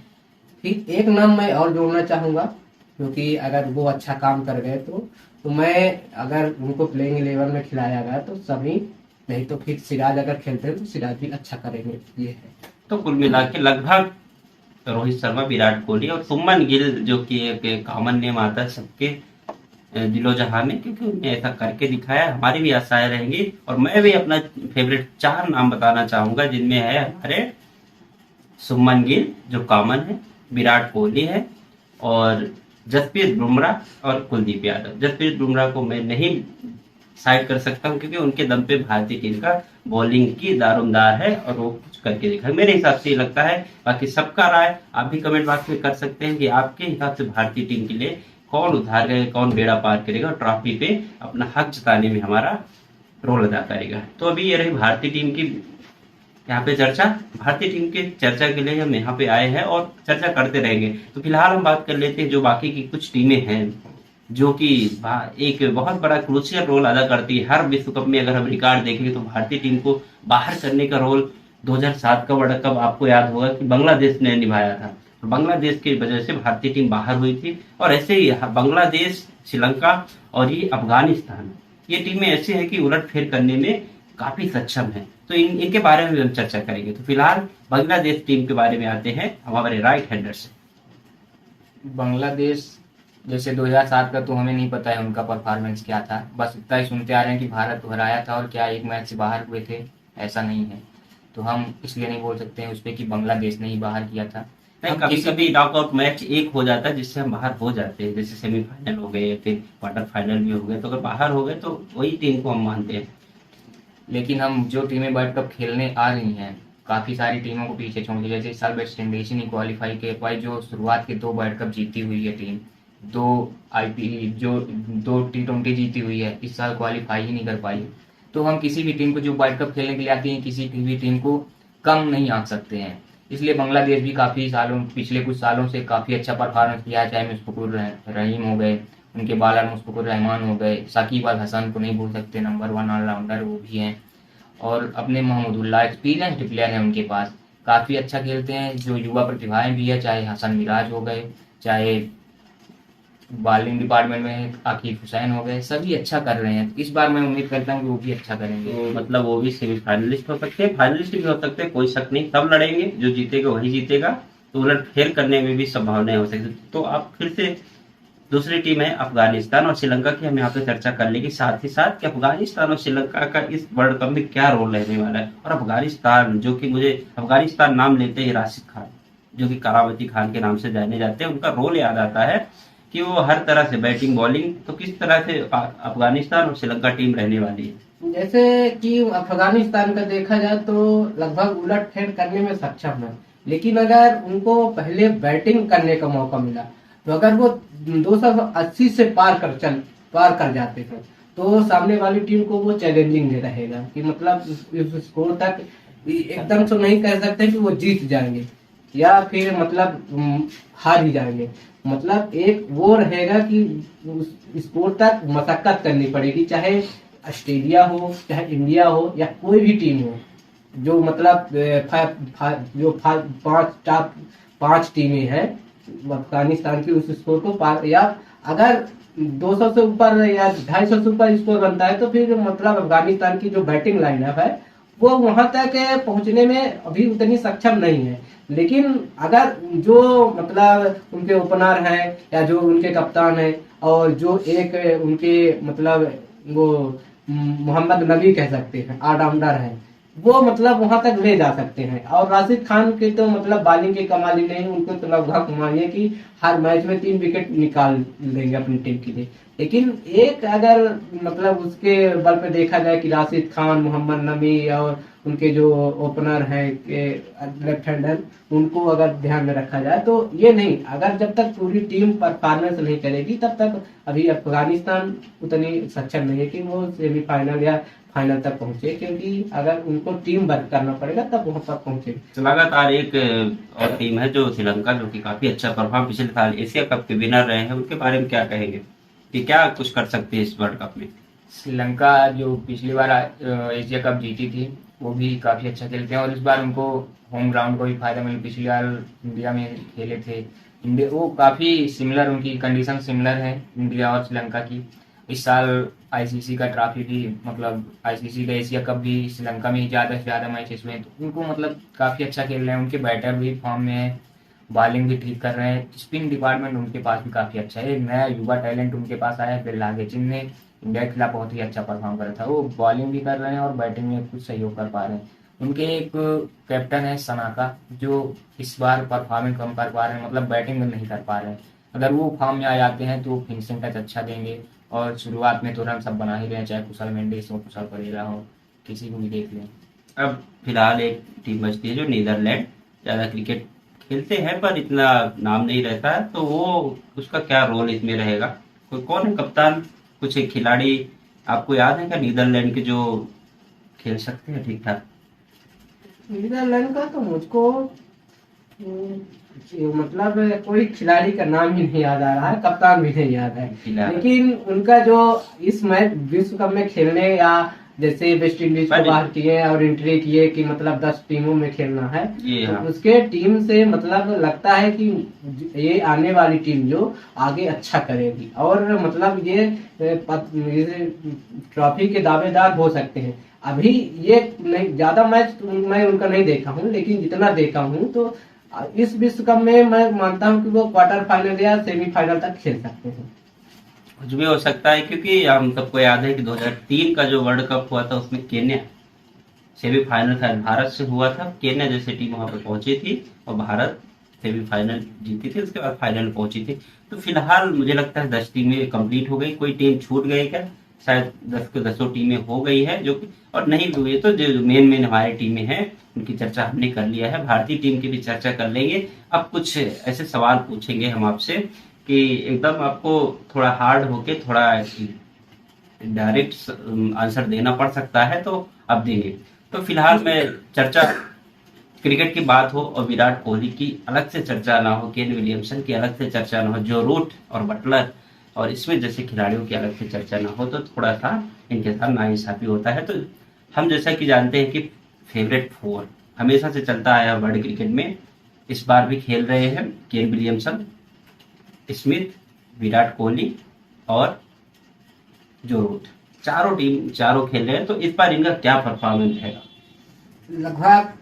फिर एक नाम मैं और जोड़ना चाहूँगा, क्योंकि अगर वो अच्छा काम कर गए तो मैं, अगर उनको प्लेइंग 11 में खिलाया गया तो सभी, नहीं तो फिर सिराज अगर खेलते हैं तो सिराज भी अच्छा करेंगे, ये है। तो कुल मिला के लगभग रोहित शर्मा, विराट कोहली और सुमन गिल, जो कि एक कॉमन नेम आता है सबके दिलो जहां में, क्योंकि उन्होंने ऐसा करके दिखाया। हमारी भी आशाएं रहेंगी, और मैं भी अपना फेवरेट 4 नाम बताना चाहूंगा, जिनमें है हमारे सुमन गिल जो कॉमन है, विराट कोहली है, और जसप्रीत बुमराह और कुलदीप यादव। जसप्रीत बुमराह को मैं नहीं साइड कर सकता हूँ, क्योंकि उनके दम पे भारतीय टीम का बॉलिंग की दारोमदार है और वो कुछ करके दिखा, मेरे हिसाब से ये लगता है। बाकी सबका राय आप भी कमेंट बॉक्स में कर सकते हैं कि आपके हिसाब से भारतीय टीम के लिए कौन उद्धार करेगा, कौन बेड़ा पार करेगा और ट्रॉफी पे अपना हक जताने में हमारा रोल अदा करेगा। तो अभी ये रही भारतीय टीम की यहाँ पे चर्चा। भारतीय टीम के चर्चा के लिए हम यहाँ पे आए हैं और चर्चा करते रहेंगे। तो फिलहाल हम बात कर लेते हैं जो बाकी की कुछ टीमें हैं जो कि एक बहुत बड़ा क्रूशियल रोल अदा करती है हर विश्व कप में। अगर हम रिकॉर्ड देखेंगे तो भारतीय टीम को बाहर करने का रोल 2007 का वर्ल्ड कप आपको याद होगा कि बांग्लादेश ने निभाया था। तो बांग्लादेश की वजह से भारतीय टीम बाहर हुई थी, और ऐसे ही बांग्लादेश, श्रीलंका और ये अफगानिस्तान, ये टीमें ऐसी हैं कि उलटफेर करने में काफी सक्षम है। तो इनके बारे में भी हम चर्चा करेंगे। तो फिलहाल बांग्लादेश टीम के बारे में आते हैं हमारे राइट हैंडर से। बांग्लादेश जैसे 2007 का तो हमें नहीं पता है उनका परफॉर्मेंस क्या था, बस इतना ही सुनते आ रहे हैं कि भारत को हराया था और क्या एक मैच से बाहर हुए थे, ऐसा नहीं है। तो हम इसलिए नहीं बोल सकते हैं उस पर कि बांग्लादेश ने ही बाहर किया था। नहीं, कभी कभी नॉकआउट मैच एक हो जाता है जिससे हम बाहर हो जाते हैं, जैसे सेमीफाइनल हो गए या फिर क्वार्टर फाइनल भी हो गए, तो अगर बाहर हो गए तो वही टीम को हम मानते हैं। लेकिन हम जो टीमें वर्ल्ड कप खेलने आ रही हैं काफी सारी टीमों को पीछे छोड़ के, जैसे इस साल वेस्ट इंडीज ही नहीं क्वालिफाई कर पाई, जो शुरुआत के 2 वर्ल्ड कप जीती हुई है टीम, 2 T20 जीती हुई है, इस साल क्वालिफाई ही नहीं कर पाई। तो हम किसी भी टीम को जो वर्ल्ड कप खेलने के लिए आती है किसी भी टीम को कम नहीं आंक सकते हैं। इसलिए बांग्लादेश भी पिछले कुछ सालों से काफी अच्छा परफॉर्मेंस किया है, चाहे मुश्फिकुर रहीम हो गए, उनके बॉलर मुश्फिकुर रहमान हो गए, साकिब अल हसन को नहीं भूल सकते, नंबर 1 ऑलराउंडर वो भी हैं, और अपने मोहम्मदुल्लाह एक्सपीरियंस्ड प्लेयर है उनके पास, काफी अच्छा खेलते हैं। जो युवा प्रतिभाएं भी है, चाहे हसन मिराज हो गए, चाहे बॉलिंग डिपार्टमेंट में आकिब हुसैन हो गए, सभी अच्छा कर रहे हैं। इस बार मैं उम्मीद करता हूँ कि वो भी अच्छा करेंगे। तो मतलब वो भी सेमीफाइनलिस्ट हो सकते हैं, फाइनलिस्ट भी हो सकते हैं, कोई शक नहीं, सब लड़ेंगे, जो जीतेगा वही जीतेगा। तो उलटफेर करने में भी संभावनाएं हो सकती। तो आप फिर से दूसरी टीम है अफगानिस्तान और श्रीलंका की हम यहाँ पे चर्चा कर लेंगे साथ ही साथ कि अफगानिस्तान और श्रीलंका का इस वर्ल्ड कप में क्या रोल रहने वाला है। और अफगानिस्तान, जो कि मुझे अफगानिस्तान नाम लेते ही राशिद खान, जो कि करावती खान के नाम से जाने जाते हैं, उनका रोल याद आता है कि वो हर तरह से बैटिंग बॉलिंग, तो किस तरह से अफगानिस्तान और श्रीलंका टीम रहने वाली है। जैसे कि अफगानिस्तान का देखा जाए तो लगभग उलटफेर करने में सक्षम है, लेकिन अगर उनको पहले बैटिंग करने का मौका मिला तो अगर वो 280 से पार कर जाते हैं तो सामने वाली टीम को वो चैलेंजिंग रहेगा कि मतलब इस स्कोर तक एकदम से नहीं कह सकते कि वो जीत जाएंगे या फिर मतलब हार ही जाएंगे। मतलब एक वो रहेगा कि उस स्कोर तक मशक्कत करनी पड़ेगी, चाहे ऑस्ट्रेलिया हो, चाहे इंडिया हो या कोई भी टीम हो। जो मतलब टॉप 5 टीमें हैं अफगानिस्तान की, उस स्कोर को पार, या अगर 200 से ऊपर या 250 से ऊपर स्कोर बनता है तो फिर मतलब अफगानिस्तान की जो बैटिंग लाइनअप है वो वहां तक पहुंचने में अभी उतनी सक्षम नहीं है। लेकिन अगर जो मतलब उनके ओपनर है या जो उनके कप्तान है और जो एक उनके मतलब वो मोहम्मद नबी कह सकते हैं ऑलराउंडर है, वो मतलब वहां तक ले जा सकते हैं। और राशिद खान के तो मतलब बॉलिंग के कमाल ही नहीं, उनको तो लगभग मानिए कि हर मैच में 3 विकेट निकाल देंगे अपनी टीम के लिए। लेकिन एक अगर मतलब उसके बल पे देखा जाए कि राशिद खान, मोहम्मद नबी और उनके जो ओपनर है लेफ्ट हैंडर, उनको अगर ध्यान में रखा जाए तो ये नहीं, अगर जब तक पूरी टीम परफॉर्मेंस नहीं करेगी तब तक अभी अफगानिस्तान उतनी सक्षम नहीं है कि वो सेमीफाइनल या फाइनल तक पहुंचे, क्योंकि अगर उनको टीम वर्क करना पड़ेगा तब वहां पर पहुंचे। तो लगातार एक और टीम है जो श्रीलंका, जो कि काफी अच्छा परफॉर्म पिछले साल एशिया कप के विनर रहे हैं, उनके बारे में क्या कहेंगे कि क्या कुछ कर सकते हैं इस वर्ल्ड कप में। श्रीलंका जो पिछली बार एशिया कप जीती थी वो भी काफी अच्छा खेलते हैं और इस बार उनको होम ग्राउंड को भी फायदा मिला। पिछली बार इंडिया में खेले थे, इंडिया वो काफी सिमिलर, उनकी कंडीशन सिमिलर है इंडिया और श्रीलंका की। इस साल आईसीसी का ट्रॉफी भी, मतलब आईसीसी का एशिया कप भी श्रीलंका में ही ज़्यादा से ज़्यादा मैचेस हुए, तो उनको मतलब काफ़ी अच्छा खेल रहे हैं। उनके बैटर भी फॉर्म में है, बॉलिंग भी ठीक कर रहे हैं, स्पिन डिपार्टमेंट उनके पास भी काफ़ी अच्छा है। एक नया युवा टैलेंट उनके पास आया है, बिरलागे, जिनने इंडिया के खिलाफ बहुत ही अच्छा परफॉर्म करा था। वो बॉलिंग भी कर रहे हैं और बैटिंग में कुछ सहयोग कर पा रहे हैं। उनके एक कैप्टन है सनाका, जो इस बार परफॉर्मेंस कम कर पा रहे हैं, मतलब बैटिंग नहीं कर पा रहे हैं। अगर वो फॉर्म में आ जाते हैं तो फिनिशिंग टच अच्छा देंगे और शुरुआत में तो रन सब बना ही रहे हैं, चाहे कुशल मेंडिस हो, कुशल परेरा हो, किसी को भी देख लें। अब फिलहाल एक टीम बचती है जो नीदरलैंड, ज़्यादा क्रिकेट खेलते हैं पर इतना नाम नहीं रहता है, तो वो उसका क्या रोल इसमें रहेगा? कोई कौन है कप्तान? कुछ एक खिलाड़ी आपको याद है क्या नीदरलैंड के जो खेल सकते हैं ठीक ठाक? नीदरलैंड का तो मुझको मतलब कोई खिलाड़ी का नाम ही नहीं याद आ रहा है, कप्तान भी नहीं याद है। फिलहाल लेकिन उनका जो इस मैच विश्व कप में खेलने, या जैसे वेस्ट इंडीज को बाहर किए और एंट्री किए कि मतलब 10 टीमों में खेलना है, ये तो हाँ, उसके टीम से मतलब लगता है कि ये आने वाली टीम जो आगे अच्छा करेगी, और मतलब ये ट्रॉफी के दावेदार हो सकते हैं। अभी ये नहीं, ज्यादा मैच मैं उनका नहीं देखा हूँ, लेकिन जितना देखा हूँ तो इस विश्व कप में मैं मानता हूँ कि वो क्वार्टर फाइनल या सेमीफाइनल तक खेल सकते हैं। कुछ भी हो सकता है, क्योंकि हम सबको याद है कि 2003 का जो वर्ल्ड कप हुआ था उसमें केन्या सेमीफाइनल शायद भारत से हुआ था। केन्या जैसे टीम वहां पर पहुंची थी और भारत सेमीफाइनल जीती थी, उसके बाद फाइनल पहुंची थी। तो फिलहाल मुझे लगता है 10 टीमें कंप्लीट हो गई। कोई टीम छूट गई क्या? शायद 10 के 10 टीमें हो गई है, जो कि और नहीं भी हुई तो जो मेन मेन हमारी टीमें हैं उनकी चर्चा हमने कर लिया है। भारतीय टीम की भी चर्चा कर लेंगे। अब कुछ ऐसे सवाल पूछेंगे हम आपसे कि एकदम आपको थोड़ा हार्ड होके थोड़ा डायरेक्ट आंसर देना पड़ सकता है, तो अब देंगे। तो फिलहाल मैं चर्चा क्रिकेट की बात हो और विराट कोहली की अलग से चर्चा ना हो, केन विलियमसन की अलग से चर्चा ना हो, जो रूट और बटलर और इसमें जैसे खिलाड़ियों की अलग से चर्चा ना हो, तो थोड़ा सा इनके साथ नाइंसाफी होता है। तो हम जैसा कि जानते हैं कि फेवरेट 4 हमेशा से चलता आया वर्ल्ड क्रिकेट में। इस बार भी खेल रहे हैं Kane Williamson, Smith, Virat Kohli और जो रूट, चारों टीम चारों खेल रहे हैं। तो इस बार इनका क्या परफॉर्मेंस है? लगभग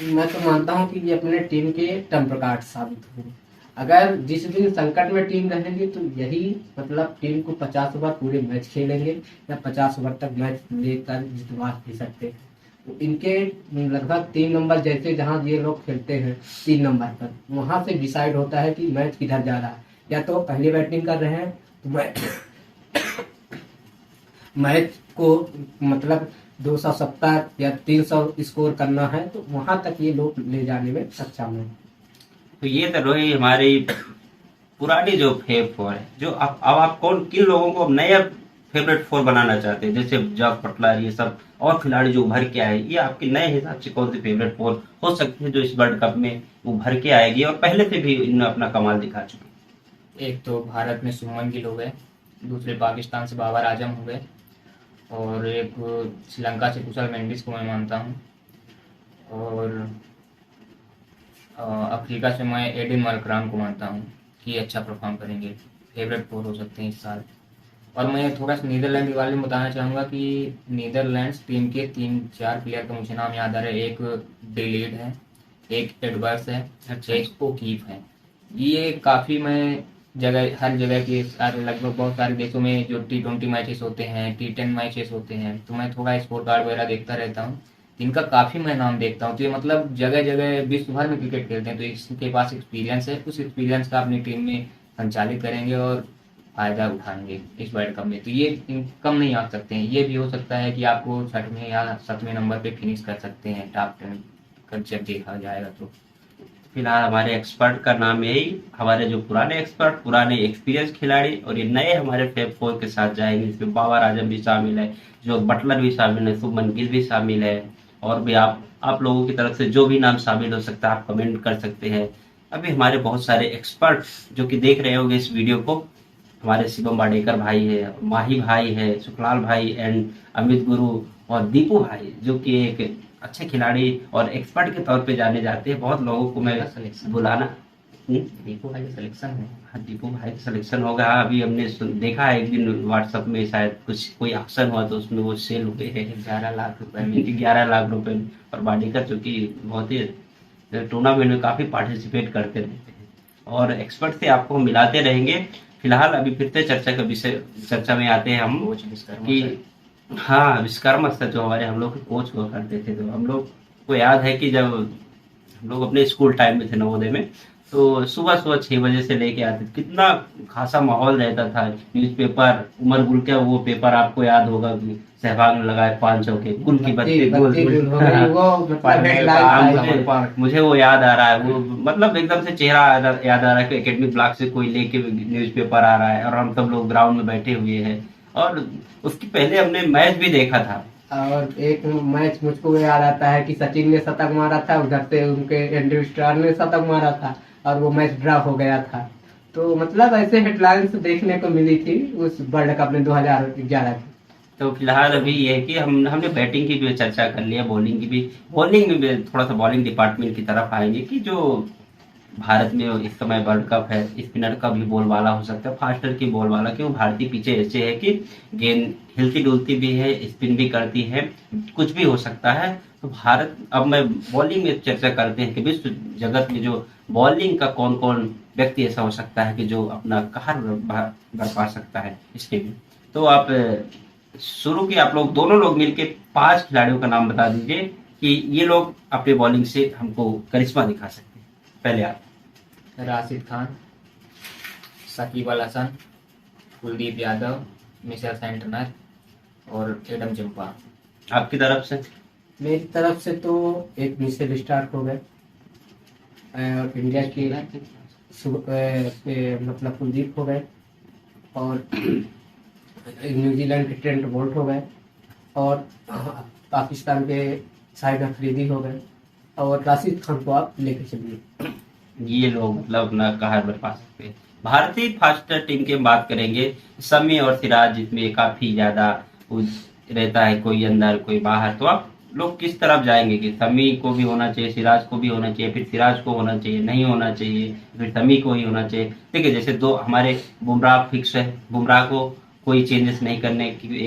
मैं तो मानता हूँ कि ये अपने टीम के टम्प कार्ड साबित होंगे। अगर जिस दिन संकट में टीम रहेगी तो यही मतलब टीम को 50 ओवर पूरे मैच खेलेंगे, या 50 ओवर तक मैच लेकर जितवा भी सकते हैं। तो इनके लगभग 3 नंबर, जैसे जहाँ ये लोग खेलते हैं 3 नंबर पर, वहां से डिसाइड होता है कि मैच किधर जा रहा है। या तो पहले बैटिंग कर रहे हैं तो मैच को मतलब 270 या 300 स्कोर करना है, तो वहां तक ये लोग ले जाने में सक्षम है। तो ये तो रही हमारी पुरानी जो फेव 4 है। जो अब आप कौन किन लोगों को अब नया फेवरेट 4 बनाना चाहते हैं? जैसे जॉस बटलर, ये सब और खिलाड़ी जो उभर के आए, ये आपके नए हिसाब से कौन सी फेवरेट 4 हो सकती है जो इस वर्ल्ड कप में उभर के आएगी और पहले से भी इन्होंने अपना कमाल दिखा चुके? एक तो भारत में शुभमन गिल हो गए, दूसरे पाकिस्तान से बाबर आजम हो गए, और एक श्रीलंका से कुशल मेंडिस को मैं मानता हूँ, और अफ्रीका से मैं एडिन मार्कराम को मानता हूँ कि अच्छा परफॉर्म करेंगे, फेवरेट 4 हो सकते हैं इस साल। और मैं थोड़ा सा नीदरलैंड के बारे में बताना चाहूँगा कि नीदरलैंड्स टीम के 3-4 प्लेयर का मुझे नाम याद आ रहा है। एक डिलीड है, एक एडवर्स है, एक ओकीफ है। ये काफ़ी मैं हर जगह के सारे लगभग बहुत सारे देशों में जो T20 मैचेस होते हैं, T10 मैचेस होते हैं, तो मैं थोड़ा स्कोर कार्ड वगैरह देखता रहता हूँ। इनका काफ़ी मैं नाम देखता हूँ। तो ये मतलब जगह जगह विश्व भर में क्रिकेट खेलते हैं, तो इसके पास एक्सपीरियंस है। उस एक्सपीरियंस का अपनी टीम में संचालित करेंगे और फायदा उठाएंगे इस वर्ल्ड कप में। तो ये कम नहीं आ सकते हैं। ये भी हो सकता है कि आपको 6वें या 7वें नंबर पे फिनिश कर सकते हैं टॉप 10 का जब देखा जाएगा। तो फिलहाल हमारे एक्सपर्ट का नाम यही, हमारे जो पुराने एक्सपर्ट, पुराने एक्सपीरियंस खिलाड़ी और ये नए हमारे फेव 4 के साथ जाएंगे। इसमें बाबर आजम भी शामिल है, जो बटलर भी शामिल है, शुभमन गिल भी शामिल है, और भी आप लोगों की तरफ से जो भी नाम शामिल हो सकता है आप कमेंट कर सकते हैं। अभी हमारे बहुत सारे एक्सपर्ट जो कि देख रहे होंगे इस वीडियो को, हमारे शिवम बाडेकर भाई है, माही भाई है, सुखलाल भाई एंड अमित गुरु और दीपू भाई, जो कि एक अच्छे खिलाड़ी और एक्सपर्ट के तौर पे जाने जाते हैं। बहुत लोगों को मैं बुलाना। दीपू भाई का सिलेक्शन है। हाँ, दीपू भाई का सिलेक्शन होगा। हाँ, अभी हमने देखा है एक दिन व्हाट्सएप में शायद कुछ कोई ऑक्शन हुआ तो उसमें वो सेल हुए हैं 11 लाख रुपए में। 11 लाख रुपए। और बाडेकर जो कि बहुत ही टूर्नामेंट में काफी पार्टिसिपेट करते रहते हैं, और एक्सपर्ट से आपको हम मिलाते रहेंगे। फिलहाल अभी फिर से चर्चा में आते हैं हम कि हाँ, विश्वकर्मा सर जो हमारे हम लोग के कोच हुआ करते थे, तो हम लोग को याद है कि जब हम लोग अपने स्कूल टाइम में थे नवोदय में, तो सुबह सुबह 6 बजे से लेके आते थे, कितना खासा माहौल रहता था। न्यूज़पेपर उमर गुल का वो पेपर आपको याद होगा कि सहवाग ने लगाए 500 के गुल की बत्ती गुल बत्ती गुल। गुल हो गई, वो मतलब पढ़ने हेडलाइन का आई मुझे थी। मुझे वो याद आ रहा है, वो मतलब एकदम से चेहरा याद आ रहा है कि एकेडमिक ब्लॉक से कोई लेके न्यूज़पेपर आ रहा है और हम सब लोग ग्राउंड में बैठे हुए हैं। और उसकी पहले हमने मैच भी देखा था। और एक मैच मुझको याद आता है कि सचिन ने शतक मारा था, उधर से उनके एंड्रयू स्टार ने शतक मारा था और वो मैच ड्रा हो गया था। तो मतलब ऐसे हेडलाइंस देखने को मिली थी उस वर्ल्ड कप में 2011 की। तो फिलहाल अभी ये है कि हमने बैटिंग की भी चर्चा कर लिया, बॉलिंग की भी। बॉलिंग में भी थोड़ा सा बॉलिंग डिपार्टमेंट की तरफ आएंगे कि जो भारत में इस समय वर्ल्ड कप है, स्पिनर का भी बोलबाला हो सकता है, फास्टर की बोलबाला, क्यों भारतीय पीछे ऐसे है कि गेंद हिलती डुलती भी है, स्पिन भी करती है, कुछ भी हो सकता है। तो भारत, अब मैं बॉलिंग में चर्चा करते हैं कि विश्व जगत में जो बॉलिंग का कौन कौन व्यक्ति ऐसा हो सकता है कि जो अपना कहर बरपा सकता है इसके भी। तो आप शुरू की, आप लोग दोनों लोग मिलके 5 खिलाड़ियों का नाम बता दीजिए कि ये लोग अपने बॉलिंग से हमको करिश्मा दिखा सकते हैं। पहले आप। राशिद खान, शकीब अल हसन, कुलदीप यादव, मिशेल सेंटनर और एडम जम्पा। आपकी तरफ से? मेरी तरफ से तो एक मिशेल स्टार्क हो गए और इंडिया की मतलब कुलदीप हो गए, और न्यूजीलैंड के ट्रेंट बोल्ट हो गए, और पाकिस्तान के शाहिद अफरीदी हो गए, और राशिद खान को आप लेके चलिए। ये लोग मतलब अपना कहर बरपा सकते हैं। भारतीय फास्टर टीम की बात करेंगे, शमी और सिराज, जिसमें काफी ज्यादा रहता है, कोई अंदर कोई बाहर। तो आप लोग किस तरफ जाएंगे कि शमी को भी होना चाहिए, सिराज को भी होना चाहिए, फिर सिराज को होना चाहिए, नहीं होना चाहिए, फिर शमी को ही होना चाहिए? देखिए, जैसे दो हमारे बुमराह फिक्स है, बुमराह को कोई चेंजेस नहीं करने की,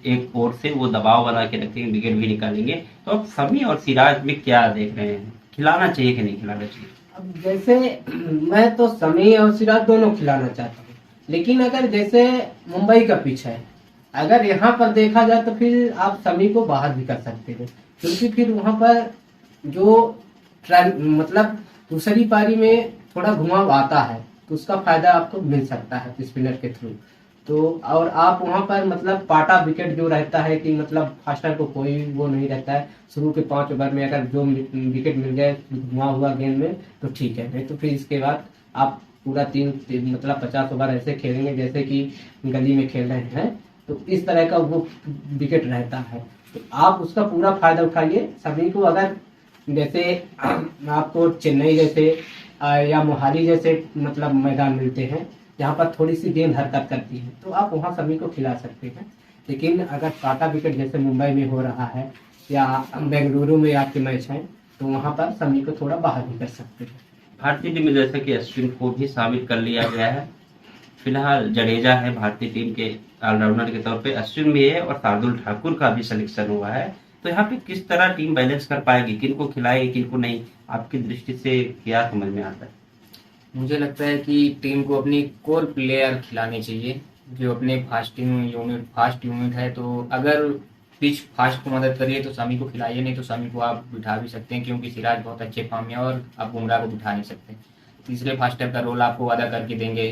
एक ओर से वो दबाव बना के रखेंगे, विकेट भी निकालेंगे। तो अब शमी और सिराज में क्या देख रहे हैं, खिलाना चाहिए कि नहीं खिलाना चाहिए? अब जैसे मैं तो शमी और सिराज दोनों खिलाना चाहता हूँ, लेकिन अगर जैसे मुंबई का पिच है, अगर यहाँ पर देखा जाए तो फिर आप शमी को बाहर भी कर सकते हो, क्योंकि फिर वहां पर जो मतलब दूसरी पारी में थोड़ा घुमाव आता है तो उसका फायदा आपको मिल सकता है स्पिनर के थ्रू। तो और आप वहां पर मतलब पाटा विकेट जो रहता है कि मतलब फास्टर को कोई वो नहीं रहता है, शुरू के 5 ओवर में अगर जो विकेट मिल जाए घुमा हुआ गेंद में तो ठीक है, नहीं तो फिर इसके बाद आप पूरा मतलब 50 ओवर ऐसे खेलेंगे जैसे कि गली में खेल रहे हैं, तो इस तरह का वो विकेट रहता है। तो आप उसका पूरा फायदा उठाइए। सभी को अगर जैसे आपको चेन्नई जैसे या मोहाली जैसे मतलब मैदान मिलते हैं जहाँ पर थोड़ी सी गेंद हरकत करती है, तो आप वहाँ सभी को खिला सकते हैं। लेकिन अगर पाटा विकेट जैसे मुंबई में हो रहा है या बेंगलुरु में आपके मैच हैं, तो वहाँ पर सभी को थोड़ा बाहर भी कर सकते हैं। भारतीय टीम में जैसे कि अश्विन को भी शामिल कर लिया गया है। फिलहाल जडेजा है भारतीय टीम के ऑलराउंडर के तौर पे, अश्विन भी है और शार्दुल ठाकुर का भी सिलेक्शन हुआ है। तो यहाँ पे किस तरह टीम बैलेंस कर पाएगी, किनको खिलाएगी किनको नहीं, आपकी दृष्टि से क्या समझ में आता है? मुझे लगता है कि टीम को अपनी कोर प्लेयर खिलाने चाहिए जो अपने फास्ट यूनिट है। तो अगर पिच फास्ट को मदद करिए तो शमी को खिलाइए, नहीं तो शमी को आप बिठा भी सकते हैं क्योंकि सिराज बहुत अच्छे फॉर्म में है और आप बुमराह को बिठा नहीं सकते। तीसरे फास्टर का रोल आपको अदा करके देंगे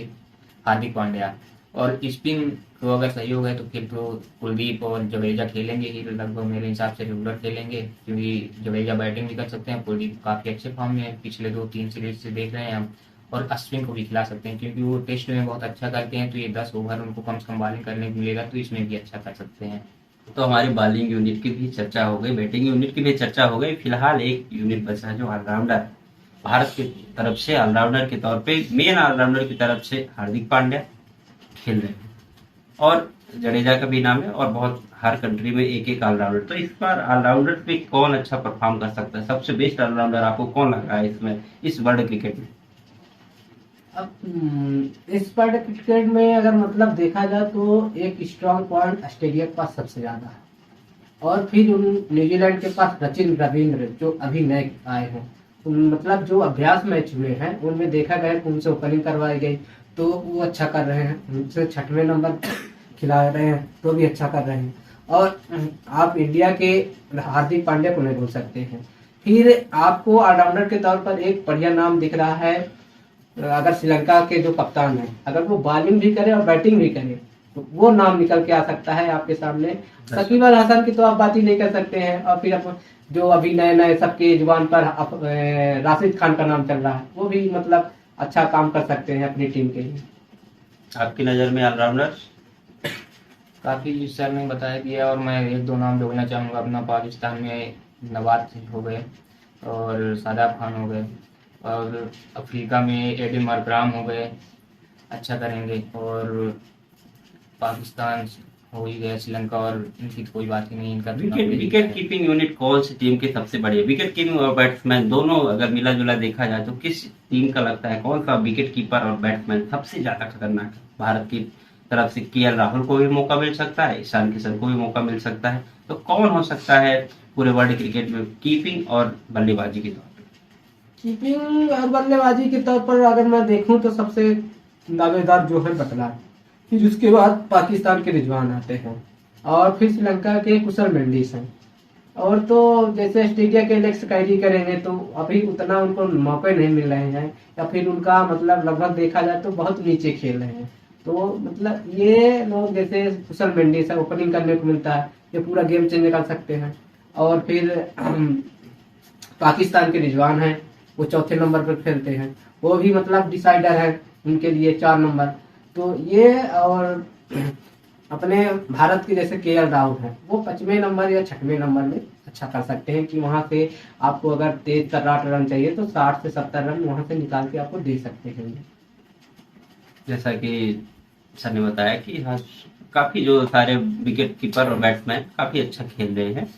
हार्दिक पांड्या, और स्पिन को अगर सही हो गए तो फिर तो कुलदीप और जडेजा खेलेंगे ही, लगभग मेरे हिसाब से रेगुलर खेलेंगे क्योंकि जडेजा बैटिंग भी कर सकते हैं, कुलदीप काफी अच्छे फॉर्म में है, पिछले 2-3 सीरीज से देख रहे हैं हम। और अश्विन को भी खिला सकते हैं क्योंकि वो टेस्ट में बहुत अच्छा करते हैं, तो ये 10 ओवर उनको कम से कम बॉलिंग करने को मिलेगा तो इसमें भी अच्छा कर सकते हैं। तो हमारी बॉलिंग यूनिट की भी चर्चा हो गई, बैटिंग यूनिट की भी चर्चा हो गई। फिलहाल एक यूनिट बचा है जो ऑलराउंडर, भारत की तरफ से ऑलराउंडर के तौर पे, मेन ऑलराउंडर की तरफ से हार्दिक पांड्या खेल रहे हैं और जडेजा का भी नाम है, और बहुत हर कंट्री में एक एक ऑलराउंडर। तो इस बार ऑलराउंडर पे कौन अच्छा परफॉर्म कर सकता है, सबसे बेस्ट ऑलराउंडर आपको कौन लग रहा है इसमें, इस वर्ल्ड क्रिकेट में? अब इस वर्ल्ड क्रिकेट में अगर मतलब देखा जाए तो एक स्ट्रांग पॉइंट ऑस्ट्रेलिया के पास सबसे ज्यादा है, और फिर उन न्यूजीलैंड के पास सचिन रविंद्र जो अभी नए आए हैं, मतलब जो अभ्यास मैच हुए हैं उनमें देखा गया कि उनसे ओपनिंग करवाई गई तो वो अच्छा कर रहे हैं, उनसे 6वें नंबर खिला रहे हैं तो भी अच्छा कर रहे हैं। और आप इंडिया के हार्दिक पांड्या को नहीं भूल सकते हैं। फिर आपको ऑलराउंडर के तौर पर एक बढ़िया नाम दिख रहा है अगर श्रीलंका के जो कप्तान है, अगर वो बॉलिंग भी करे और बैटिंग भी करे तो वो नाम निकल के आ सकता है आपके सामने। शकीब अल हसन की तो आप बात ही नहीं कर सकते हैं। और फिर जो अभी नए नए सबके जुबान पर राशिद खान का नाम चल रहा है, वो भी मतलब अच्छा काम कर सकते हैं अपनी टीम के लिए। आपकी नज़र में ऑलराउंडर? काफ़ी सर ने बता दिया, और मैं एक दो नाम बोलना चाहूँगा अपना। पाकिस्तान में नवाज हो गए और शादाब खान हो गए, और अफ्रीका में एडम मरग्राम हो गए, अच्छा करेंगे। और पाकिस्तान हो ही गया, श्रीलंका और इनकी तो कोई बात ही नहीं, इनका विकेट कीपिंग यूनिट कौन सी टीम की सबसे बड़ी है? विकेट कीपिंग और बैट्समैन दोनों अगर मिला जुला देखा जाए तो किस टीम का लगता है कौन सा विकेट कीपर और बैट्समैन सबसे ज्यादा खतरनाक है? भारत की तरफ से केएल राहुल को भी मौका मिल सकता है, ईशान किशन को भी मौका मिल सकता है, तो कौन हो सकता है पूरे वर्ल्ड क्रिकेट में कीपिंग और बल्लेबाजी के तौर पर? कीपिंग और बल्लेबाजी के तौर पर अगर मैं देखूं तो सबसे दावेदार जो है बटलर, फिर उसके बाद पाकिस्तान के रिजवान आते हैं, और फिर श्रीलंका के कुशल मेंडिस हैं। और तो जैसे ऑस्ट्रेलिया के एलेक्स कैरी करेंगे तो अभी उतना उनको मौके नहीं मिल रहे हैं, या फिर उनका मतलब लगभग देखा जाए तो बहुत नीचे खेल रहे हैं। तो मतलब ये लोग जैसे कुशल मेंडिस है, ओपनिंग करने को मिलता है, ये पूरा गेम चेंज कर सकते हैं। और फिर पाकिस्तान के रिजवान हैं, वो चौथे नंबर पर खेलते हैं, वो भी मतलब डिसाइडर है उनके लिए 4 नंबर। तो ये और अपने भारत के जैसे केएल राहुल है, वो 5वें नंबर या 6वें नंबर में अच्छा कर सकते हैं कि वहां से आपको अगर तेज तर्राट रन चाहिए तो 60 से 70 रन वहां से निकाल के आपको दे सकते हैं। जैसा कि सर ने बताया कि हाँ, काफी जो सारे विकेट कीपर और बैट्समैन काफी अच्छा खेल रहे हैं।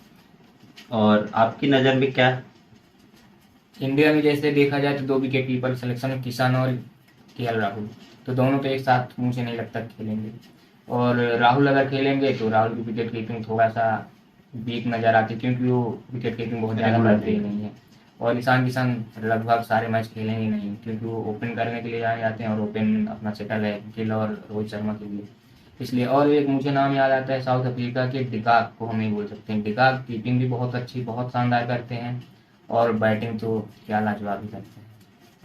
और आपकी नजर में क्या? इंडिया में जैसे देखा जाए तो 2 विकेट कीपर सिलेक्शन में किशन और केएल राहुल, तो दोनों तो एक साथ मुझे नहीं लगता खेलेंगे। और राहुल अगर खेलेंगे तो राहुल की विकेट कीपिंग थोड़ा सा वीक नजर आती है, क्योंकि वो विकेट कीपिंग बहुत ज़्यादा करते ही नहीं है। और ईशान किशन लगभग सारे मैच खेलेंगे नहीं, क्योंकि वो ओपन करने के लिए जाए जाते हैं, और ओपन अपना सेटल है गिल और रोहित शर्मा के लिए, इसलिए। और एक मुझे नाम याद आता है साउथ अफ्रीका के डिकाक को हम नहीं बोल सकते हैं। डिकाक कीपिंग भी बहुत अच्छी, बहुत शानदार करते हैं, और बैटिंग तो क्या लाजवाब ही करते हैं।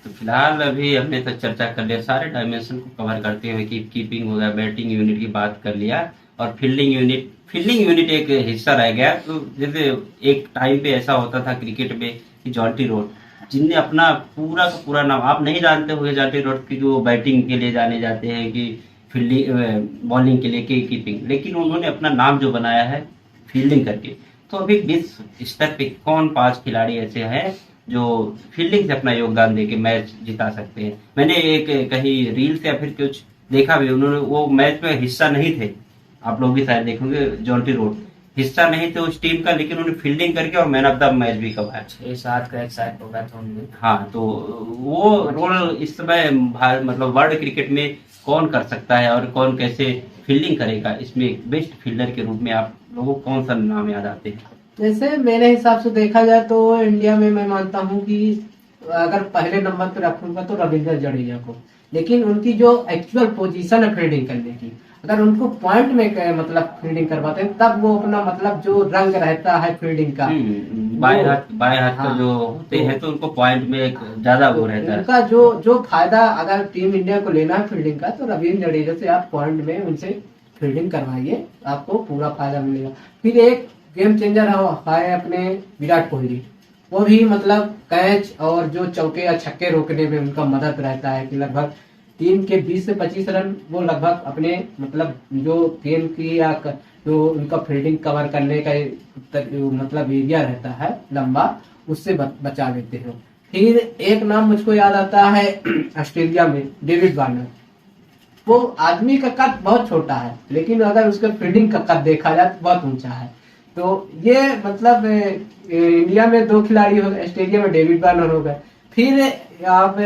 तो फिलहाल अभी हमने तो चर्चा कर लिया, सारे डायमेंशन को कवर करते हुए कि कीपिंग हो गया, बैटिंग यूनिट की बात कर लिया, और फील्डिंग यूनिट एक हिस्सा रह गया। तो जैसे एक टाइम पे ऐसा होता था क्रिकेट में कि जॉन्टी रोड, जिनने अपना पूरा का पूरा नाम, आप नहीं जानते होंगे जॉन्टी रोड की, जो बैटिंग के लिए जाने जाते हैं कि फील्डिंग बॉलिंग के लिए कि कीपिंग, लेकिन उन्होंने अपना नाम जो बनाया है फील्डिंग करके। तो अभी विश्व स्तर पे कौन 5 खिलाड़ी ऐसे हैं जो फील्डिंग से अपना योगदान देके मैच जिता सकते हैं? मैंने एक कहीं रील से या फिर कुछ देखा भी, उन्होंने वो मैच में हिस्सा नहीं थे, आप लोग भी शायद देखेंगे, जॉन्टी रोड हिस्सा नहीं थे उस टीम का, लेकिन उन्होंने फील्डिंग करके और मैन ऑफ द मैच भी कमाया। 6-7 कैच शायद होगा तो उनके। हाँ, तो वो रोल इस समय मतलब वर्ल्ड क्रिकेट में कौन कर सकता है और कौन कैसे फील्डिंग करेगा, इसमें बेस्ट फील्डर के रूप में आप लोगों को कौन सा नाम याद आते हैं? जैसे मेरे हिसाब से देखा जाए तो इंडिया में मैं मानता हूं कि अगर पहले नंबर पर रखूंगा तो रविंद्र जडेजा को, लेकिन उनकी जो एक्चुअल पोजीशन है फील्डिंग करने की, अगर उनको पॉइंट में मतलब फील्डिंग करवाते हैं तब वो अपना मतलब जो रंग रहता है फील्डिंग का, बाएं हाथ का हाँ, जो होते हैं तो उनको पॉइंट में एक ज्यादा वो रहता है। उनका जो फायदा अगर टीम इंडिया को लेना है फील्डिंग का, तो रविंद्र जडेजा से आप पॉइंट में उनसे फील्डिंग करवाइए, आपको पूरा फायदा मिलेगा। फिर एक गेम चेंजर है अपने विराट कोहली, वो भी मतलब कैच और जो चौके या छक्के रोकने में उनका मदद रहता है कि लगभग टीम के 20 से 25 रन वो लगभग अपने मतलब जो गेम की या जो उनका फील्डिंग कवर करने का मतलब एरिया रहता है लंबा, उससे बचा लेते हैं। फिर एक नाम मुझको याद आता है ऑस्ट्रेलिया में डेविड वार्नर, वो आदमी का कद बहुत छोटा है, लेकिन अगर उसका फील्डिंग का कद देखा जाए तो बहुत ऊंचा है। तो ये मतलब इंडिया में 2 खिलाड़ी हो गए, ऑस्ट्रेलिया में डेविड वार्नर हो गए। फिर आप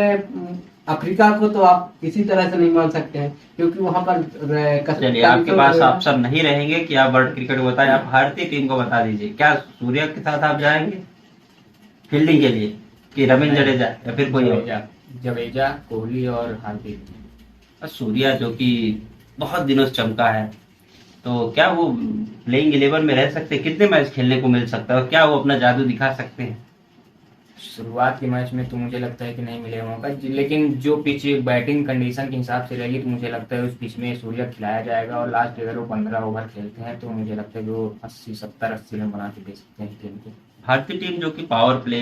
अफ्रीका को तो आप किसी तरह से नहीं मान सकते हैं, क्योंकि वहां पर चलिए, आपके पास ऑप्शन नहीं रहेंगे कि आप वर्ल्ड क्रिकेट को बताएं, आप भारतीय टीम को बता दीजिए। क्या सूर्या के साथ आप जाएंगे फील्डिंग के लिए कि रविंद्र जडेजा या फिर कोई और? जडेजा, कोहली और हार्दिक। सूर्या जो कि बहुत दिनों से चमका है, तो क्या वो प्लेइंग 11 में रह सकते हैं? कितने मैच खेलने को मिल सकता है और क्या वो अपना जादू दिखा सकते हैं? शुरुआत के मैच में तो मुझे लगता है कि नहीं मिलेगा मौका लेकिन जो पिच बैटिंग कंडीशन के हिसाब से रहेगी तो मुझे लगता है उस पिच में सूर्या खिलाया जाएगा और लास्ट अगर वो 15 ओवर खेलते हैं तो मुझे लगता है कि वो 80 70 80 रन बना के दे सकते हैं टीम को। भारतीय टीम जो कि पावर प्ले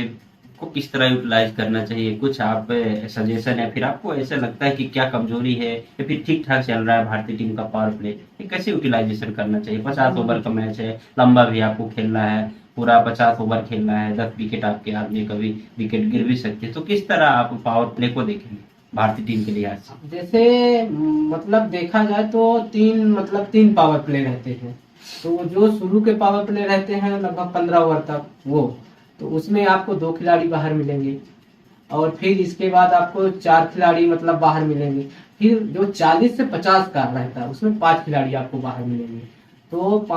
को किस तरह यूटिलाइज करना चाहिए, कुछ आप सजेशन है, फिर आपको ऐसा लगता है कि क्या कमजोरी है या फिर ठीक ठाक चल रहा है भारतीय टीम का पावर प्ले, ये कैसे यूटिलाइजेशन करना चाहिए? 50 ओवर का मैच है, लंबा भी आपको खेलना है, पूरा 50 ओवर खेलना है, 10 विकेट आपके हाथ में, कभी विकेट गिर भी सकती है, तो किस तरह आप पावर प्ले को देखेंगे भारतीय टीम के लिहाज से? जैसे मतलब देखा जाए तो तीन पावर प्ले रहते हैं। तो जो शुरू के पावर प्ले रहते हैं लगभग 15 ओवर तक, वो तो उसमें आपको 2 खिलाड़ी बाहर मिलेंगे और फिर इसके बाद आपको 4 खिलाड़ी मतलब बाहर मिलेंगे। फिर जो 40 से 50 का रहता है उसमें 5 खिलाड़ी आपको बाहर मिलेंगे। तो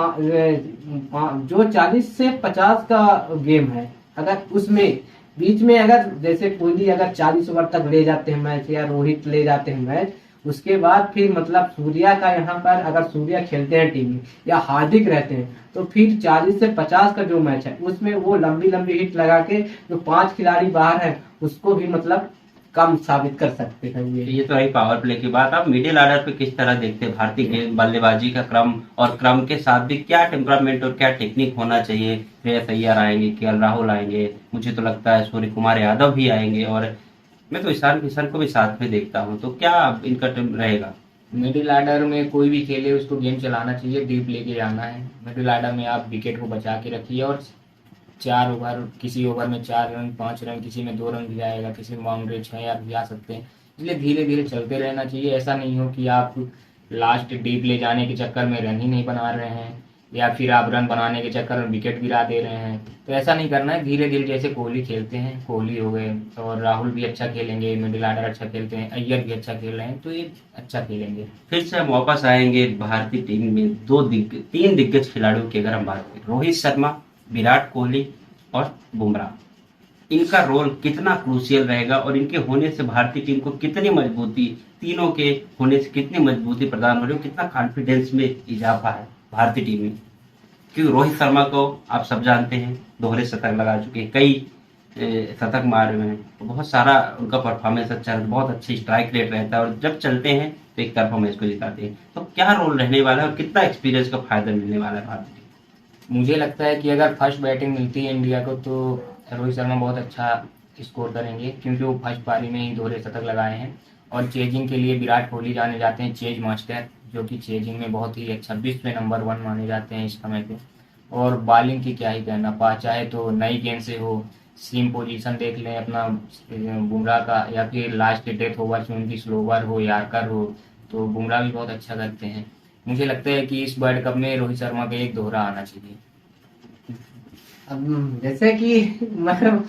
जो 40 से 50 का गेम है, अगर उसमें बीच में अगर जैसे कोहली अगर 40 ओवर तक ले जाते हैं मैच या रोहित ले जाते हैं मैच, उसके बाद फिर मतलब सूर्या का यहाँ पर अगर सूर्या खेलते हैं टीम में या हार्दिक रहते हैं तो फिर 40 से 50 का जो मैच है उसमें वो लंबी लंबी हिट लगा के जो 5 खिलाड़ी बाहर हैं उसको भी मतलब कम साबित कर सकते हैं। ये तो रही पावर प्ले की बात। आप मिडिल ऑर्डर पे किस तरह देखते हैं भारतीय गेंद बल्लेबाजी का क्रम, और क्रम के साथ भी क्या टेम्परामेंट और क्या टेक्निक होना चाहिए? श्रेयस अय्यर आएंगे, केएल राहुल आएंगे, मुझे तो लगता है सूर्य कुमार यादव भी आएंगे, और मैं तो ईशान किशन को भी साथ में देखता हूँ, तो क्या इनका टीम रहेगा? मिडिल ऑर्डर में कोई भी खेले उसको गेम चलाना चाहिए, डीप लेके जाना है। मिडिल ऑर्डर में आप विकेट को बचा के रखिए और 4 ओवर, किसी ओवर में 4 रन 5 रन, किसी में 2 रन भी आएगा, किसी में बाउंड्री 6 या भी आ सकते हैं। इसलिए धीरे धीरे चलते रहना चाहिए। ऐसा नहीं हो कि आप लास्ट डीप ले जाने के चक्कर में रन ही नहीं बना रहे हैं या फिर आप रन बनाने के चक्कर में विकेट गिरा दे रहे हैं, तो ऐसा नहीं करना है। धीरे धीरे जैसे कोहली खेलते हैं, कोहली हो गए और राहुल भी अच्छा खेलेंगे, मिडिल ऑर्डर अच्छा खेलते हैं, अय्यर भी अच्छा खेल रहे हैं, तो ये अच्छा खेलेंगे। फिर से हम वापस आएंगे भारतीय टीम में 3 दिग्गज खिलाड़ियों की अगर हम बात करें, रोहित शर्मा, विराट कोहली और बुमराह, इनका रोल कितना क्रूशियल रहेगा और इनके होने से भारतीय टीम को कितनी मजबूती, तीनों के होने से कितनी मजबूती प्रदान हो रही है, कितना कॉन्फिडेंस में इजाफा है भारतीय टीम में? क्योंकि रोहित शर्मा को आप सब जानते हैं, दोहरे शतक लगा चुके हैं, कई शतक मारे हुए हैं, तो बहुत सारा उनका परफॉर्मेंस अच्छा है, बहुत अच्छी स्ट्राइक रेट रहता है और जब चलते हैं तो एक तरफा मैच को जिताते हैं। तो क्या रोल रहने वाला है और कितना एक्सपीरियंस का फायदा मिलने वाला है भारतीय टीम? मुझे लगता है कि अगर फर्स्ट बैटिंग मिलती है इंडिया को तो रोहित शर्मा बहुत अच्छा स्कोर करेंगे, क्योंकि वो फर्स्ट पारी में ही दोहरे शतक लगाए हैं। और चेजिंग के लिए विराट कोहली जाने जाते हैं, चेज मास्टर, जो कि चेजिंग में बहुत ही अच्छा, विश्व में नंबर 1 माने जाते हैं इस समय पे। और बॉलिंग की क्या ही कहना, पा चाहे तो नई गेंद से हो, सीम पोजीशन देख लें अपना बुमराह का, या फिर लास्ट डेथ ओवर में उनकी स्लोवर हो, यार्कर हो, तो बुमराह भी बहुत अच्छा करते हैं। मुझे लगता है कि इस वर्ल्ड कप में रोहित शर्मा का एक दोहरा आना चाहिए। अब जैसे कि मतलब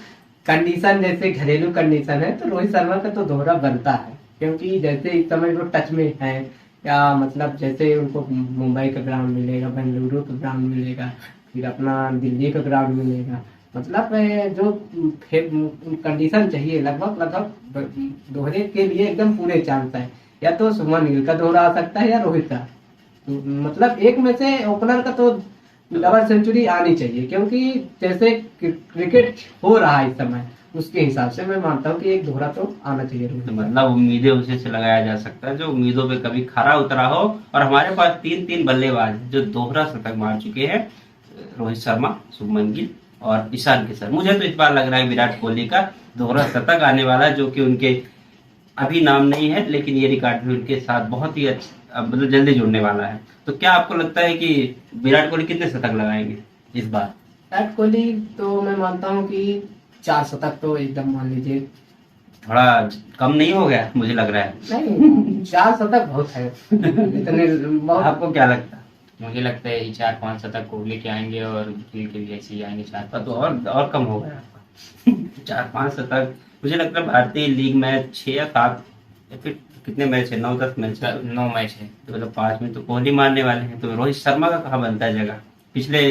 कंडीशन जैसे घरेलू कंडीशन है तो रोहित शर्मा का तो दोहरा बनता है, क्योंकि जैसे इस समय वो टच में है, या मतलब जैसे उनको मुंबई का ग्राउंड मिलेगा, बेंगलुरु का ग्राउंड मिलेगा, फिर अपना दिल्ली का ग्राउंड मिलेगा, मतलब जो कंडीशन चाहिए लगभग दोहरे के लिए एकदम पूरे चांस है। या तो शुभमन गिल का दोहरा आ सकता है या रोहित का, मतलब एक में से ओपनर का तो डबल सेंचुरी आनी चाहिए, क्योंकि जैसे क्रिकेट हो रहा है इस समय उसके हिसाब से मैं मानता हूँ कि एक दोहरा तो आना चाहिए रोहित तो का। मतलब उम्मीदें उसी से लगाया जा सकता है जो उम्मीदों पे कभी खरा उतरा हो, और हमारे पास 3 बल्लेबाज जो दोहरा शतक मार चुके हैं, रोहित शर्मा, शुभमन गिल और ईशान किशन। मुझे तो इस बार लग रहा है विराट कोहली का दोहरा शतक आने वाला है, जो कि उनके अभी नाम नहीं है, लेकिन ये रिकॉर्ड भी उनके साथ बहुत ही अच्छा, मतलब जल्दी जुड़ने वाला है। तो क्या आपको लगता है कि विराट कोहली कितने शतक लगाएंगे इस बार? विराट कोहली तो मैं मानता हूँ कि 4 शतक तो एकदम मान लीजिए। थोड़ा कम नहीं हो गया मुझे लग रहा है? नहीं 4 शतक बहुत है, इतने बहुत। आपको क्या लगता है? मुझे लगता है 4-5 शतक कोहली के आएंगे और गिल के भी ऐसे ही आएंगे 4। तो और कम हो गया 4-5 शतक। मुझे लगता है भारतीय लीग में 6 या 7 या फिर कितने मैच है, 9-10 मैच है, 9 मैच है, तो मतलब 5 में तो कोहली मारने वाले हैं। तो रोहित शर्मा का कहाँ बनता है जगह? पिछले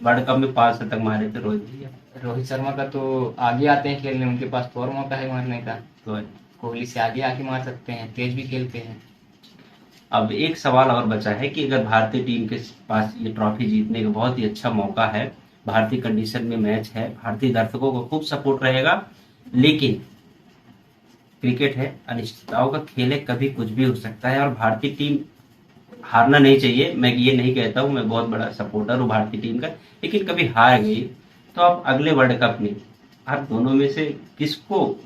वर्ल्ड कप में 5 शतक मारे थे रोहित भैया। रोहित शर्मा का तो आगे आते हैं खेलने, उनके पास तो और मौका है मारने का, तो कोहली से आगे आके मार सकते हैं, तेज भी खेलते हैं। अब एक सवाल और बचा है कि अगर भारतीय टीम के पास ये ट्रॉफी जीतने का बहुत ही अच्छा मौका है, भारतीय कंडीशन में मैच है, भारतीय दर्शकों को खूब सपोर्ट रहेगा। लेकिन क्रिकेट है, अनिश्चितताओं का खेल है, कभी कुछ भी हो सकता है और भारतीय टीम हारना नहीं चाहिए। मैं ये नहीं कहता हूँ, मैं बहुत बड़ा सपोर्टर हूँ भारतीय टीम का, लेकिन कभी हार गई तो आप अगले वर्ल्ड कप में आप दोनों में से किसको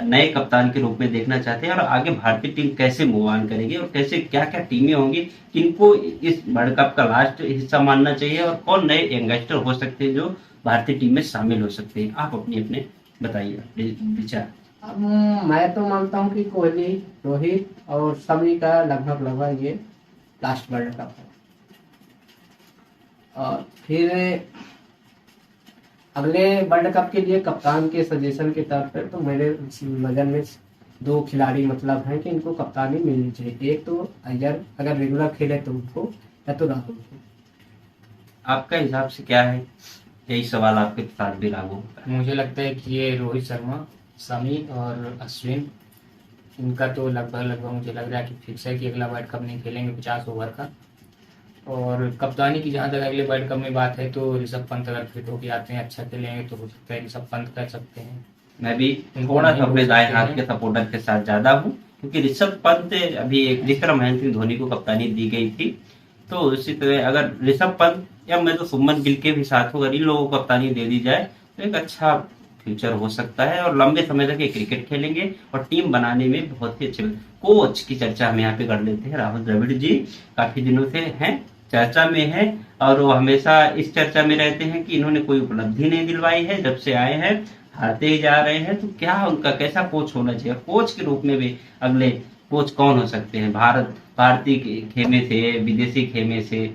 नए कप्तान के रूप में देखना चाहते हैं और आगे भारतीय टीम कैसे मूव ऑन करेगी और कैसे क्या क्या टीमें होंगी, किनको इस वर्ल्ड कप का लास्ट हिस्सा मानना चाहिए और कौन नए यंगस्टर हो सकते हैं जो भारतीय टीम में शामिल हो सकते हैं। आप अपने अपने बताइए अपने विचार। अब मैं तो मानता हूँ कि कोहली, रोहित और सभी का लगभग ये लास्ट वर्ल्ड कप है। और फिर अगले वर्ल्ड कप के लिए कप्तान के सजेशन के तौर पर तो मेरे नज़र में 2 खिलाड़ी मतलब हैं कि इनको कप्तानी मिलनी चाहिए। एक तो अय्यर, अगर रेगुलर खेले तो उनको, या तो राहुल को। आपका हिसाब से क्या है? यही सवाल आपके साथ भी लागू होता है। मुझे लगता है कि ये रोहित शर्मा, शमी और अश्विन, इनका तो लगभग मुझे लग रहा है कि फिक्स है कि अगला वर्ल्ड कप नहीं खेलेंगे 50 ओवर का। और कप्तानी की जहाँ तक अगले वर्ल्ड कप में बात है तो ऋषभ पंत अगर फिट होके आते हैं, अच्छा खेलेंगे तो हो सकता है ऋषभ पंत कर सकते हैं। मैं भी उनको थोड़ा नहीं सा अपने बोल दाएं सकते हाथ हैं। के सपोर्टर के साथ ज्यादा हूँ, क्योंकि ऋषभ पंत अभी एक जिस तरह महेंद्र सिंह धोनी को कप्तानी दी गई थी, तो उसी तरह अगर ऋषभ पंत या मैं तो शुभमन गिल के भी साथ हूँ, अगर इन लोगों को कप्तानी दे दी जाए तो एक अच्छा फ्यूचर हो सकता है और लंबे समय तक ये क्रिकेट खेलेंगे और टीम बनाने में बहुत ही अच्छे। कोच की चर्चा हम यहाँ पे कर लेते हैं। राहुल द्रविड़ जी काफी दिनों से हैं, चर्चा में है और वो हमेशा इस चर्चा में रहते हैं कि इन्होंने कोई उपलब्धि नहीं दिलवाई है, जब से आए हैं हारते ही जा रहे हैं। तो क्या उनका कैसा कोच होना चाहिए? कोच के रूप में भी अगले कोच कौन हो सकते हैं? भारतीय खेमे से, विदेशी खेमे से?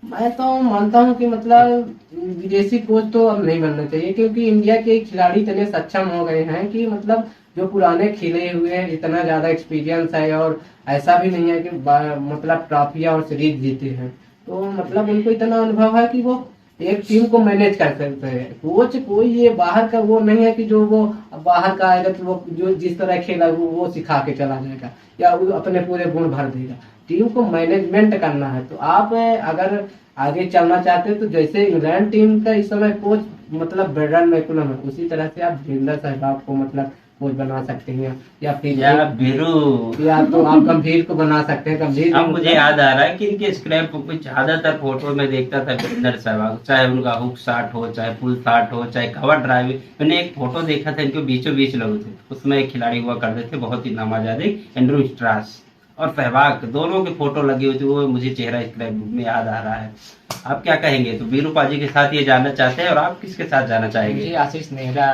मैं तो मानता हूँ कि मतलब विदेशी कोच तो अब नहीं बनना चाहिए, क्योंकि इंडिया के खिलाड़ी इतने सक्षम हो गए हैं कि मतलब जो पुराने खेले हुए हैं, इतना ज्यादा एक्सपीरियंस है और ऐसा भी नहीं है कि मतलब ट्रॉफियां और सीरीज जीते हैं। तो मतलब उनको इतना अनुभव है कि वो एक टीम को मैनेज कर सकते हैं। कोच कोई ये बाहर का वो नहीं है कि जो वो बाहर का आएगा तो वो जो जिस तरह खेला वो सिखा के चला जाएगा या वो अपने पूरे गुण भर देगा। टीम को मैनेजमेंट करना है। तो आप अगर आगे चलना चाहते हैं तो जैसे इंग्लैंड टीम का इस समय कोच मतलब ब्रेंडन मैकुलम है, उसी तरह से आप वीरेंद्र सहवाग को मतलब कोच बना सकते हैं या फिर या बिरू या तो आप गंभीर को बना सकते हैं। गंभीर अब मुझे याद आ रहा है कि इनके स्क्रैप कुछ ज्यादातर फोटो में देखता था वीरेंद्र सहवाग, चाहे उनका हुक शॉट हो, चाहे पुल शॉट हो, चाहे कवर ड्राइव। मैंने एक फोटो देखा था इनको बीचों बीच लगे थे, उसमें एक खिलाड़ी हुआ करते थे बहुत ही नामाजादिक, एंड्रू स्ट्रास और सहवाग, दोनों के फोटो लगी हुई थी। वो मुझे चेहरा स्क्रैप बुक में याद आ रहा है। आप क्या कहेंगे? तो वीरू पाजी के साथ ये जाना चाहते हैं और आप किसके साथ जाना चाहेंगे? मुझे आशीष नेहरा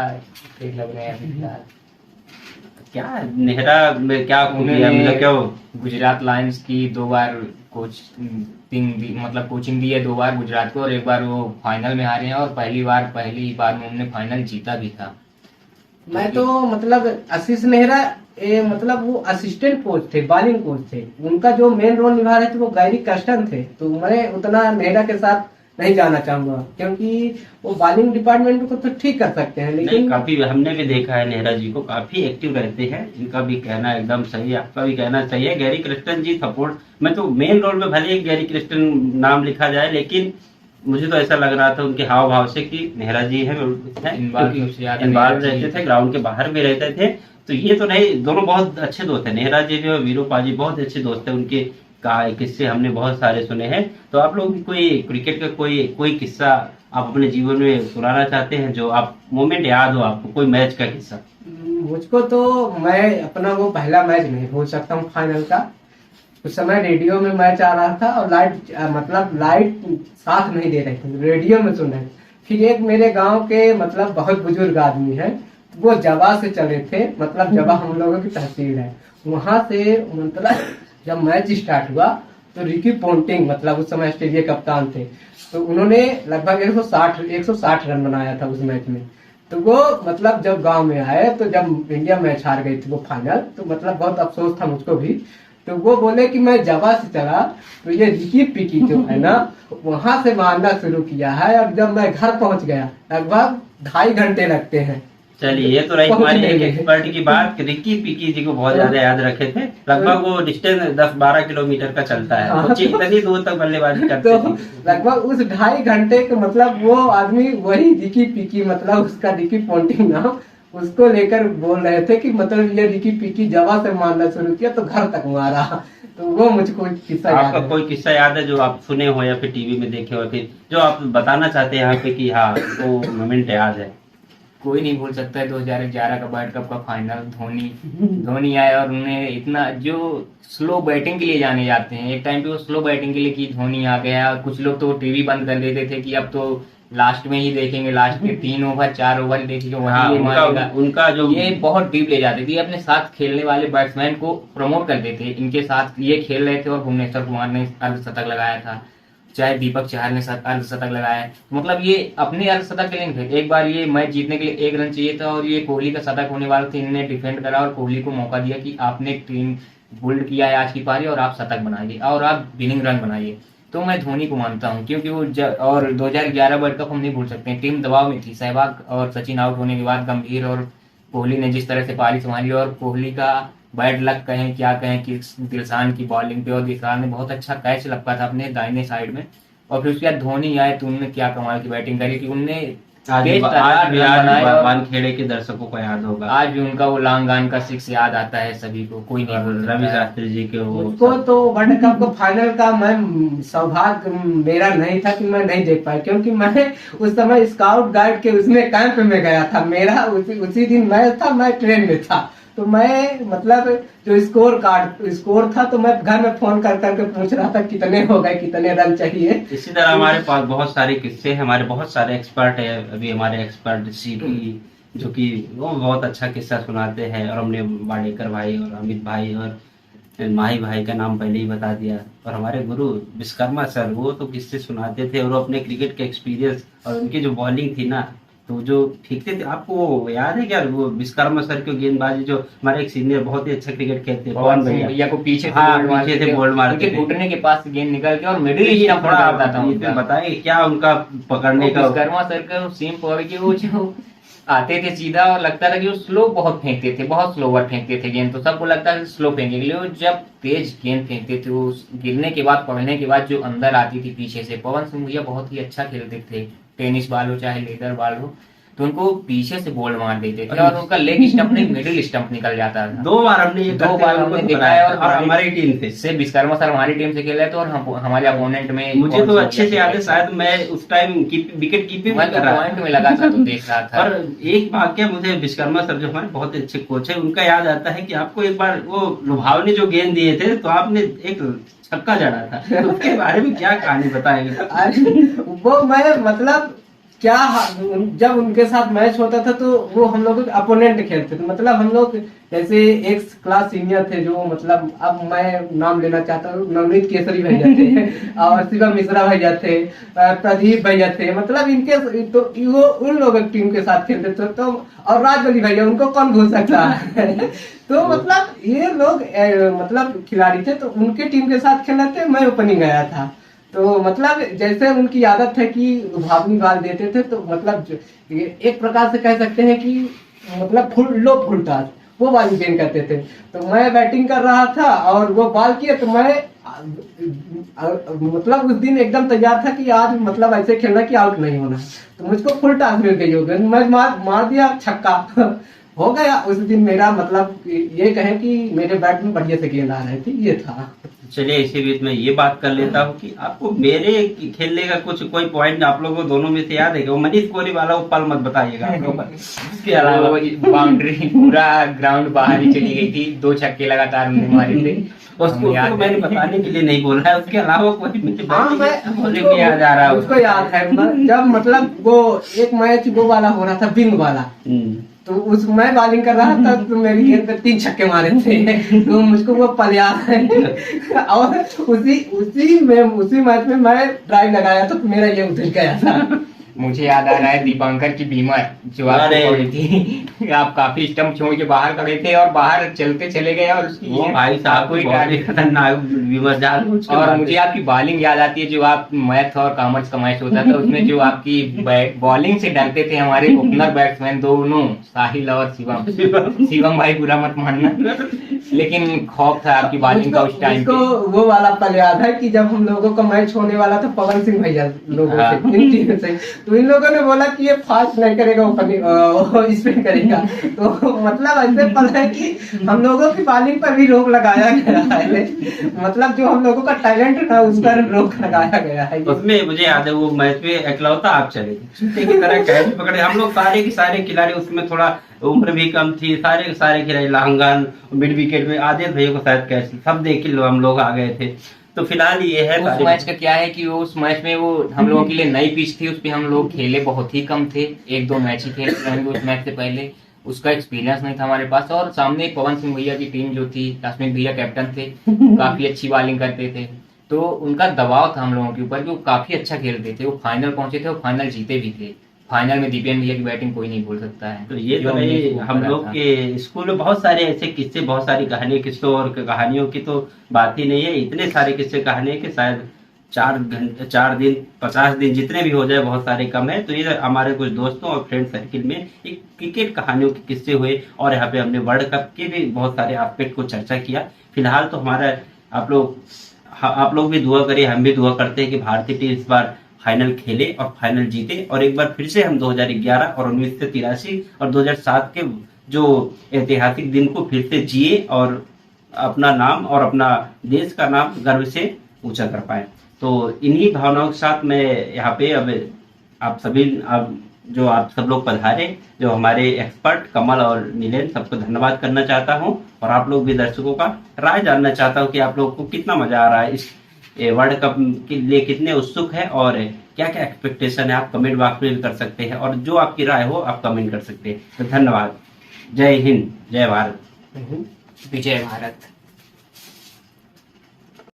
ठीक लग रहे हैं अभी फिलहाल। क्या नेहरा में क्या खूबियां उन्होंने मतलब क्या गुजरात लायंस की 2 बार मतलब कोचिंग दी है, 2 बार गुजरात को, और 1 बार वो फाइनल में हारे हैं और पहली बार में उन्होंने फाइनल जीता भी था। मैं तो मतलब आशीष नेहरा मतलब वो असिस्टेंट कोच थे, बॉलिंग कोच थे। उनका जो मेन रोल निभा रहे थे वो गैरी कर्स्टन थे। तो मैं उतना नेहरा के साथ नहीं जाना चाहूंगा, क्योंकि वो बॉलिंग डिपार्टमेंट को तो ठीक कर सकते हैं नहीं, लेकिन काफी हमने भी देखा है नेहरा जी को काफी एक्टिव रहते हैं। इनका भी कहना एकदम सही है, आपका भी कहना सही है। गैरी क्रिस्टन जी सपोर्ट, मैं तो मेन रोल में भले ही गैरी क्रिस्टन नाम लिखा जाए, लेकिन मुझे तो ऐसा लग रहा था उनके हाव भाव से कि नेहरा जी है, इन्वॉल्व रहते थे, ग्राउंड के बाहर भी रहते थे। तो ये तो नहीं, दोनों बहुत अच्छे दोस्त हैं। नेहरा जी भी और वीरू पाजी बहुत अच्छे दोस्त हैं। उनके किस्से हमने बहुत सारे सुने हैं। तो आप लोग भी कोई क्रिकेट का कोई किस्सा आप अपने जीवन में सुनाना चाहते हैं जो आप मोमेंट याद हो आपको, कोई मैच का किस्सा? मुझको तो मैं अपना वो पहला मैच नहीं भूल सकता हूँ, फाइनल का। उस समय रेडियो में मैच आ रहा था और लाइट साथ नहीं दे रहे थे, रेडियो में सुन रहे थे। फिर एक मेरे गांव के मतलब बहुत बुजुर्ग आदमी है, वो जवा से चले थे, मतलब जवा हम लोगों की तहसील है। वहां से मतलब जब मैच स्टार्ट हुआ तो रिकी पोंटिंग मतलब उस समय ऑस्ट्रेलिया कप्तान थे, तो उन्होंने लगभग 160 रन बनाया था उस मैच में। तो वो मतलब जब गांव में आए तो जब इंडिया मैच हार गई थी वो फाइनल, तो मतलब बहुत अफसोस था मुझको भी। तो वो बोले कि मैं जवा से चला तो ये रिकी पिकी जो है ना वहां से मारना शुरू किया है, और जब मैं घर पहुंच गया लगभग 2.5 घंटे लगते हैं। चलिए, ये तो रही हमारी एक पहुंचने में। एक्सपर्ट की बात कि रिक्की पिकी जी को बहुत ज्यादा याद रखे थे। लगभग वो डिस्टेंस 10-12 किलोमीटर का चलता है, सोचिए इतनी दूर तक बल्लेबाजी करते तो थे। लगभग उस 2.5 घंटे के मतलब वो आदमी वही रिकी पिकी, मतलब उसका रिकी पोंटिंग नाम, उसको लेकर बोल रहे थे कि मतलब ये रिकी पिकी जवा से मारना शुरू किया तो घर तक मारा। तो वो मुझको किस्सा याद आपका है। कोई किस्सा याद है जो आप सुने हो या फिर टीवी में देखे हो, फिर जो आप बताना चाहते हैं यहाँ पे कि हाँ वो मोमेंट याद है? कोई नहीं भूल सकता है 2011 का वर्ल्ड कप का फाइनल। धोनी आए और उन्हें इतना जो स्लो बैटिंग के लिए जाने जाते हैं, एक टाइम पे वो स्लो बैटिंग के लिए कि धोनी आ गया, कुछ लोग तो टीवी बंद कर देते थे कि अब तो लास्ट में ही देखेंगे, लास्ट के 3 ओवर 4 ओवर देखेंगे हाँ, वही ये मारेगा। उनका जो ये बहुत डीप ले जाते थे, अपने साथ खेलने वाले बैट्समैन को प्रमोट करते थे, इनके साथ ये खेल रहे थे। और भुवनेश्वर कुमार ने अर्धशतक लगाया था, चाहे दीपक चहर ने अर्धशतक लगाया है, मतलब ये अपने अर्धशतक के लिए नहीं थे। एक बार ये मैच जीतने के लिए 1 रन चाहिए था और ये कोहली का शतक होने वाला था, इन्होंने डिफेंड करा और कोहली को मौका दिया कि आपने एक टीम होल्ड किया है आज की पारी और आप शतक बनाइए और आप विनिंग रन बनाइए। तो मैं धोनी को मानता हूँ क्योंकि वो और 2011 वर्ल्ड कप हम नहीं भूल सकते हैं, टीम दबाव में थी। सहवाग और सचिन आउट होने के बाद गंभीर और कोहली ने जिस तरह से पारी संभाली, और कोहली का बैड लक कहें क्या कहें कि दिलशान की बॉलिंग पे, और दिलशान ने बहुत अच्छा कैच लपका था अपने दाहिने साइड में। और फिर उसके बाद धोनी आए तो उन्होंने क्या कमाल की बैटिंग करी कि उनने आज तेज आज तर्रार भी रन आज बनाए और वानखेड़े के दर्शकों को याद होगा। आज भी उनका वो लांगान का 6 याद आता है सभी को, कोई नहीं भूल सकता रवि है। शास्त्री जी के वो मुझको तो वर्ल्ड कप का फाइनल का मैं सौभाग्य मेरा नहीं था कि मैं नहीं देख पाया, क्योंकि मैं उस समय स्काउट गाइड के उसमें कैंप में गया था। मेरा उसी दिन मैच था, मैं ट्रेन में था। तो मैं मतलब जो स्कोर था तो मैं घर में फोन कर करके पूछ रहा था कितने हो गए, कितने रन चाहिए। इसी तरह हमारे पास बहुत सारे किस्से हैं, हमारे बहुत सारे एक्सपर्ट है। अभी हमारे एक्सपर्ट सीपी जो कि वो बहुत अच्छा किस्सा सुनाते हैं, और हमने वाडेकर भाई और अमित भाई और माही भाई का नाम पहले ही बता दिया। और हमारे गुरु विश्वकर्मा सर, वो तो किस्से सुनाते थे, और वो अपने क्रिकेट के एक्सपीरियंस और उनकी जो बॉलिंग थी ना, तो जो फेंकते थे, आपको वो याद है क्या वो विश्वकर्मा सर की गेंदबाजी? जो हमारे एक सीनियर बहुत ही अच्छा क्रिकेट खेलते हैं, पवन सिंह भैया को पीछे से हाँ, बोल्ड मारते पीछे से थे, बोल्ड मारते उनके थे। घुटने के पास से गेंद निकल के और मिडिल ये स्टंप थोड़ा पर जाता था आप उनका। बताइए क्या उनका पकड़ने का? विश्वकर्मा सर का सेम पावर की वो जो आते थे सीधा, और लगता था कि वो स्लो बहुत फेंकते थे, बहुत स्लोवर फेंकते थे गेंद, तो सबको लगता था स्लो फेंकेंगे। वो जब तेज गेंद फेंकते थे, वो गिरने के बाद पकड़ने के बाद जो अंदर आती थी पीछे से, पवन सिंह भैया बहुत ही अच्छा खेलते थे, टेनिस बॉल हो चाहे लेदर बॉल हो, तो उनको पीछे से बॉल मार देते थे और उनका लेग स्टंप नहीं मिडिल स्टंप निकल जाता था। 2 बार हमने ये 2 बार हमने देखा है, और हमारी टीम से विश्वकर्मा सर हमारी टीम से खेले थे और हमारे अपोनेंट में मुझे तो अच्छे से याद है, शायद मैं उस टाइम विकेट कीपिंग मैं तो कर रहा पॉइंट में लगा था तो देख रहा था। और एक वाक्य मुझे विश्वकर्मा सर जो हमारे बहुत अच्छे कोच है, उनका याद आता है कि आपको एक बार वो लुभावनी जो गेंद दिए थे तो आपने एक छक्का जड़ा था, तो उसके बारे में क्या कहानी बताएंगे? अरे वो मैं मतलब क्या, जब उनके साथ मैच होता था तो वो हम लोग अपोनेंट खेलते थे, मतलब हम लोग जैसे एक्स क्लास सीनियर थे जो, मतलब अब मैं नाम लेना चाहता हूँ, नवनीत केसरी भैया थे और शिवम मिश्रा भैया थे, प्रदीप भैया थे, मतलब इनके तो वो उन लोगों की टीम के साथ खेलते थे। तो और राजबली भैया, उनको कौन भूल सकता है तो मतलब ये लोग मतलब खिलाड़ी थे, तो उनके टीम के साथ खेल रहे थे, मैं ओपनिंग गया था। तो मतलब जैसे उनकी आदत है कि लुभावनी बाल देते थे, तो मतलब एक प्रकार से कह सकते हैं कि मतलब फुल टॉस वो वाली गेंद करते थे। तो मैं बैटिंग कर रहा था और वो बॉल किए, तो मैं मतलब उस दिन एकदम तैयार था कि आज मतलब ऐसे खेलना कि आउट नहीं होना, तो मुझको फुल टॉस मिल गई हो गई, मैं मार दिया छक्का हो गया। उस दिन मेरा मतलब ये कहें कि मेरे बैट में बढ़िया से गेंद आ रही थी, ये था। चलिए इसी बीच में ये बात कर लेता हूँ कि आपको मेरे खेलने का कोई पॉइंट आप लोगों को दोनों में से याद है? वो मनीष कोहली वाला वो पल मत बताइएगा आप लोग। उसके अलावा बाउंड्री पूरा ग्राउंड बाहर ही चली गई थी, 2 छक्के लगातार उन्होंने मारे थे। उसको मैंने बताने के लिए नहीं बोल रहा है, उसके अलावा कोई मुझे मैं नहीं याद आ रहा है उसको याद है, जब मतलब वो एक मैच वो वाला हो रहा था बिंग वाला, तो उस मैं बॉलिंग कर रहा था, तो मेरी गेंद पे 3 छक्के मारे थे, तो मुझको वो पल याद है। और उसी मैच में मैं ड्राइव लगाया तो मेरा ये उतर गया था। मुझे याद आ रहा है दीपांकर की बीमर जो आपको अरे। पड़ी थी। आप काफी स्टंप छोड़ के बाहर खड़े थे और बाहर चलते चले गए और उसकी वो भाई साहब कोई बहुत ही खतरनाक बीमार जानबूझ के और मारते। मुझे आपकी बॉलिंग याद आती है, जो आप मैथ और कॉमर्स का मैच होता था उसमें जो आपकी बॉलिंग से डरते थे हमारे ओपनर बैट्समैन दोनों, साहिल और शिवम भाई बुरा मत मानना, लेकिन खौफ था आपकी बॉलिंग का उस टाइम उसको पे। वो वाला पल याद है कि जब हम लोगों का मैच होने वाला था पवन सिंह भैया लोगों हाँ। से, इन टीम से, तो इन लोगों ने बोला कि ये फास्ट नहीं करेगा, वो स्पिन करेगा। तो मतलब ऐसे पल है कि हम लोगों की बॉलिंग पर भी रोक लगाया गया है, मतलब जो हम लोगों का टैलेंट था उस पर रोक लगाया गया है। उसमें मुझे याद है वो मैच में इकलौता आप चले थे, चीते की तरह कैच पकड़े हम लोग, सारे के सारे खिलाड़ी, उसमें थोड़ा उम्र भी कम थी, सारे के सारे खिलाड़ी लांगन मिड विकेट में आदिल भैया को शायद कैच सब देख लो हम लोग आ गए थे। तो फिलहाल ये है उस मैच का क्या है कि वो उस मैच में वो हम लोगों के लिए नई पिच थी, उस पे हम लोग खेले बहुत ही कम थे, 1-2 मैच ही खेले रहेंगे उस मैच से पहले, उसका एक्सपीरियंस नहीं था हमारे पास। और सामने पवन सिंह भैया की टीम जो थी, काश्मीर भैया कैप्टन थे, काफी अच्छी बॉलिंग करते थे, तो उनका दबाव था हम लोगों के ऊपर कि वो काफी अच्छा खेलते थे, वो फाइनल पहुंचे थे, वो फाइनल जीते भी थे। फाइनल में दीपेन भैया की बैटिंग कोई नहीं भूल सकता है। तो ये जो तो हमने भाई खूब हम करा लोग था। के स्कूल में बहुत सारे ऐसे किस्से, बहुत सारी कहानी, किस्सों और कहानियों की तो बात ही नहीं है, इतने सारे किस्से कहानी कि शायद 4 दिन 50 दिन जितने भी हो जाए बहुत सारे कम है। तो ये हमारे कुछ दोस्तों और फ्रेंड सर्किल में एक क्रिकेट कहानियों के किस्से हुए, और यहाँ पे हमने वर्ल्ड कप के भी बहुत सारे एस्पेक्ट को चर्चा किया। फिलहाल तो हमारा आप लोग भी दुआ करिए, हम भी दुआ करते हैं कि भारतीय टीम इस बार फाइनल खेले और फाइनल जीते, और एक बार फिर से हम 2011 और 1983 और 2007 के जो ऐतिहासिक दिन को फिर से जिए और अपना नाम और अपना देश का नाम गर्व से ऊंचा कर पाए। तो इन्हीं भावनाओं के साथ मैं यहाँ पे अब आप सभी आप सब लोग पधारे, जो हमारे एक्सपर्ट कमल और नीलेन, सबको धन्यवाद करना चाहता हूँ, और आप लोग भी दर्शकों का राय जानना चाहता हूँ कि आप लोग को कितना मजा आ रहा है, इस वर्ल्ड कप के लिए कितने उत्सुक है और क्या क्या एक्सपेक्टेशन है। आप कमेंट बॉक्स में भी कर सकते हैं, और जो आपकी राय हो आप कमेंट कर सकते हैं। तो धन्यवाद। जय हिंद, जय भारत। विजय भारत।